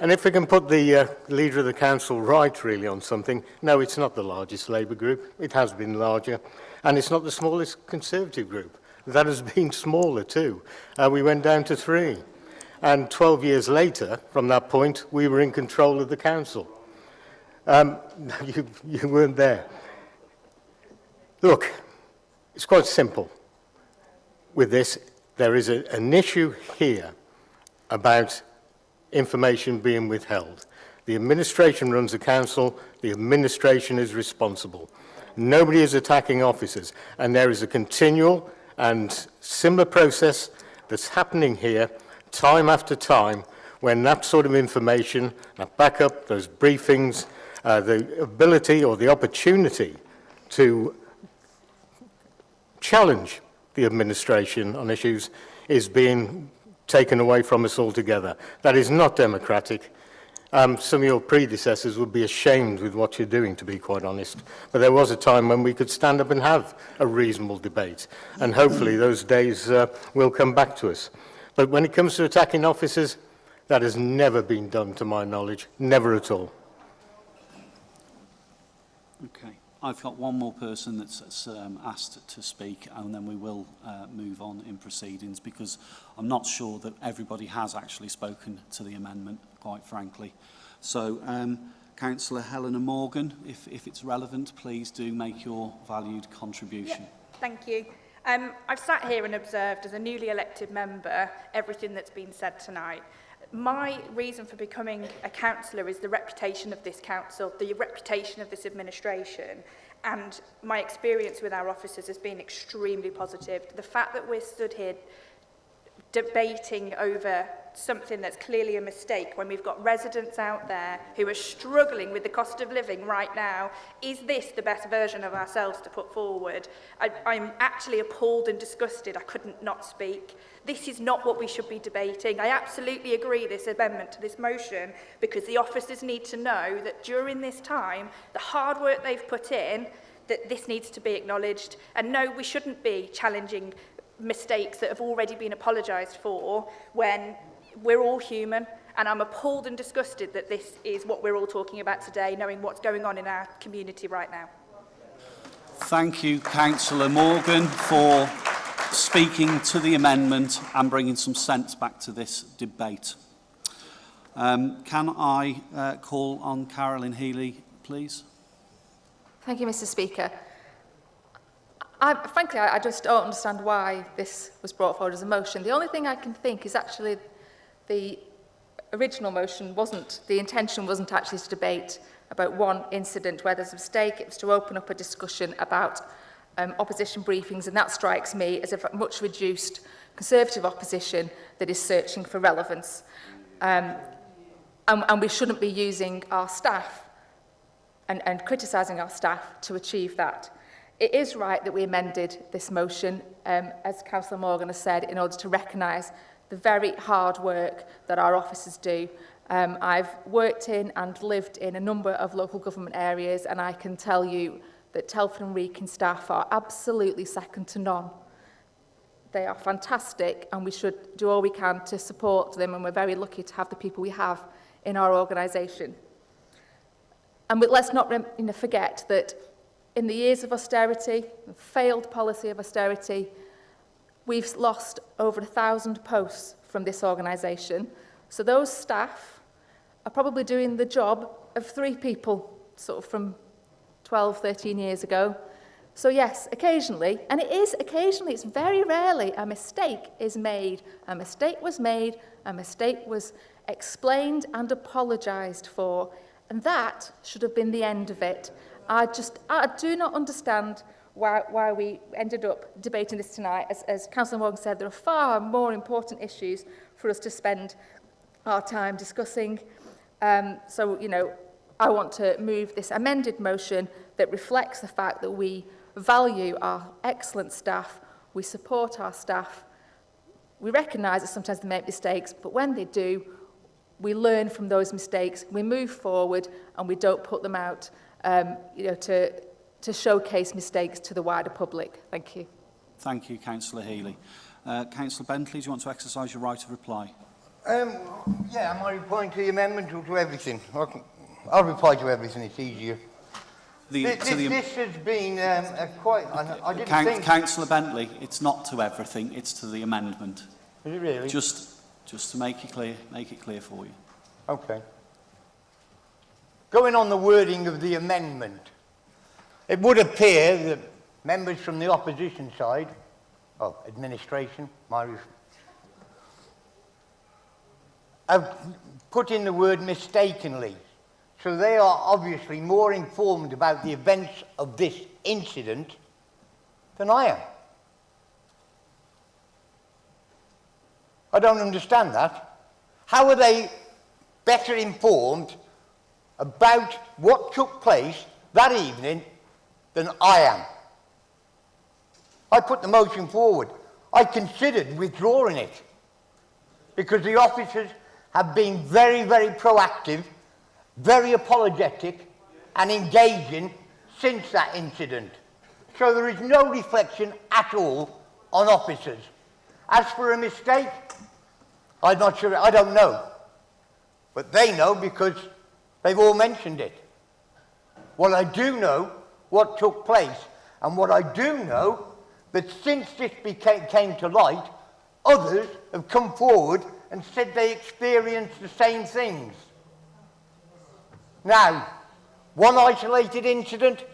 And if we can put the leader of the council right, really, on something, no, it's not the largest Labour group. It has been larger. And it's not the smallest Conservative group. That has been smaller, too. We went down to 3. And 12 years later, from that point, we were in control of the council. You weren't there. Look, it's quite simple. With this, there is an issue here about information being withheld. The administration runs the council, the administration is responsible. Nobody is attacking officers, and there is a continual and similar process that's happening here time after time when that sort of information, that backup, those briefings, the ability or the opportunity to challenge the administration on issues is being taken away from us altogether. That is not democratic. Some of your predecessors would be ashamed with what you're doing, to be quite honest. But there was a time when we could stand up and have a reasonable debate, and hopefully those days will come back to us. But when it comes to attacking officers, that has never been done, to my knowledge, never at all. Okay. I've got one more person that's asked to speak, and then we will move on in proceedings, because I'm not sure that everybody has actually spoken to the amendment, quite frankly. So, Councillor Helena Morgan, if it's relevant, please do make your valued contribution. Yeah, thank you. I've sat here and observed, as a newly elected member, everything that's been said tonight. My reason for becoming a councillor is the reputation of this council, the reputation of this administration, and my experience with our officers has been extremely positive. The fact that we're stood here debating over something that's clearly a mistake when we've got residents out there who are struggling with the cost of living right now, is this the best version of ourselves to put forward? I'm actually appalled and disgusted. I couldn't not speak. This is not what we should be debating. I absolutely agree this amendment to this motion, because the officers need to know that during this time, the hard work they've put in, that this needs to be acknowledged. And no, we shouldn't be challenging mistakes that have already been apologised for when we're all human. And I'm appalled and disgusted that this is what we're all talking about today, knowing what's going on in our community right now. Thank you, Councillor Morgan, for speaking to the amendment and bringing some sense back to this debate. Can I call on Carolyn Healy, please? Thank you, Mr. Speaker. Frankly, I just don't understand why this was brought forward as a motion. The only thing I can think is actually the original motion wasn't, the intention wasn't actually to debate about one incident where there's a mistake. It was to open up a discussion about opposition briefings, and that strikes me as a much reduced Conservative opposition that is searching for relevance. And we shouldn't be using our staff and criticising our staff to achieve that. It is right that we amended this motion, as Councillor Morgan has said, in order to recognise the very hard work that our officers do. I've worked in and lived in a number of local government areas, and I can tell you that Telford and Wrekin staff are absolutely second to none. They are fantastic, and we should do all we can to support them, and we're very lucky to have the people we have in our organisation. And let's not forget that in the years of austerity, the failed policy of austerity, we've lost over 1,000 posts from this organisation. So those staff are probably doing the job of 3 people, sort of from 12, 13 years ago. So yes, occasionally, and it is occasionally, it's very rarely, a mistake is made. A mistake was made, a mistake was explained and apologised for, and that should have been the end of it. I do not understand why we ended up debating this tonight. As Councillor Morgan said, there are far more important issues for us to spend our time discussing. So, you know, I want to move this amended motion that reflects the fact that we value our excellent staff, we support our staff, we recognise that sometimes they make mistakes, but when they do, we learn from those mistakes, we move forward, and we don't put them out to showcase mistakes to the wider public. Thank you. Thank you, Councillor Healy. Councillor Bentley, do you want to exercise your right of reply? Yeah, am I replying to the amendment or to everything? I'll reply to everything, it's easier. This has been quite... I didn't think... Councillor Bentley, it's not to everything, it's to the amendment. Is it really? Just to make it clear for you. Okay. Going on the wording of the amendment, it would appear that members from the opposition side, administration, have put in the word mistakenly. So they are obviously more informed about the events of this incident than I am. I don't understand that. How are they better informed about what took place that evening than I am? I put the motion forward. I considered withdrawing it because the officers have been very, very proactive, very apologetic and engaging since that incident. So there is no reflection at all on officers. As for a mistake, I'm not sure, I don't know. But they know because they've all mentioned it. What I do know, what took place, and what I do know, that since this came to light, others have come forward and said they experienced the same things. Now, one isolated incident,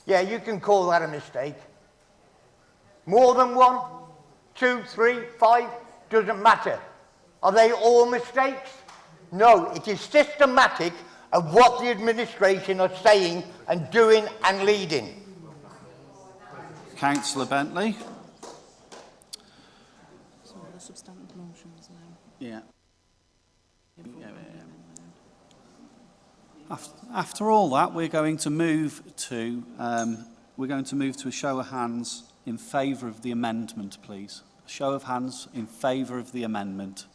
yeah, you can call that a mistake. More than 1, 2, 3, 5, doesn't matter. Are they all mistakes? No, it is systematic of what the administration are saying and doing and leading. Councillor Bentley. So the substantive motions now. Yeah. After all that, we're going to move to a show of hands in favour of the amendment, please. A show of hands in favour of the amendment.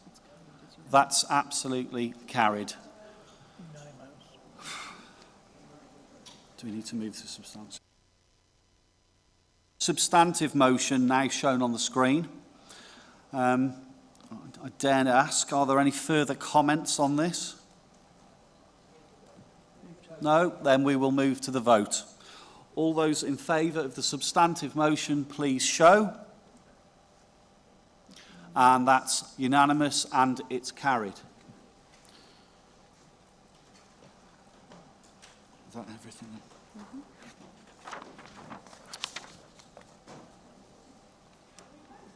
That's absolutely carried. Do we need to move to substantive? Substantive motion now shown on the screen. I dare to ask, are there any further comments on this? No? Then we will move to the vote. All those in favour of the substantive motion, please show. And that's unanimous and it's carried. Is that everything?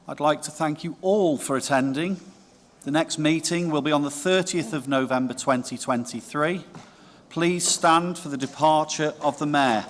I'd like to thank you all for attending. The next meeting will be on the 30th of November 2023. Please stand for the departure of the Mayor.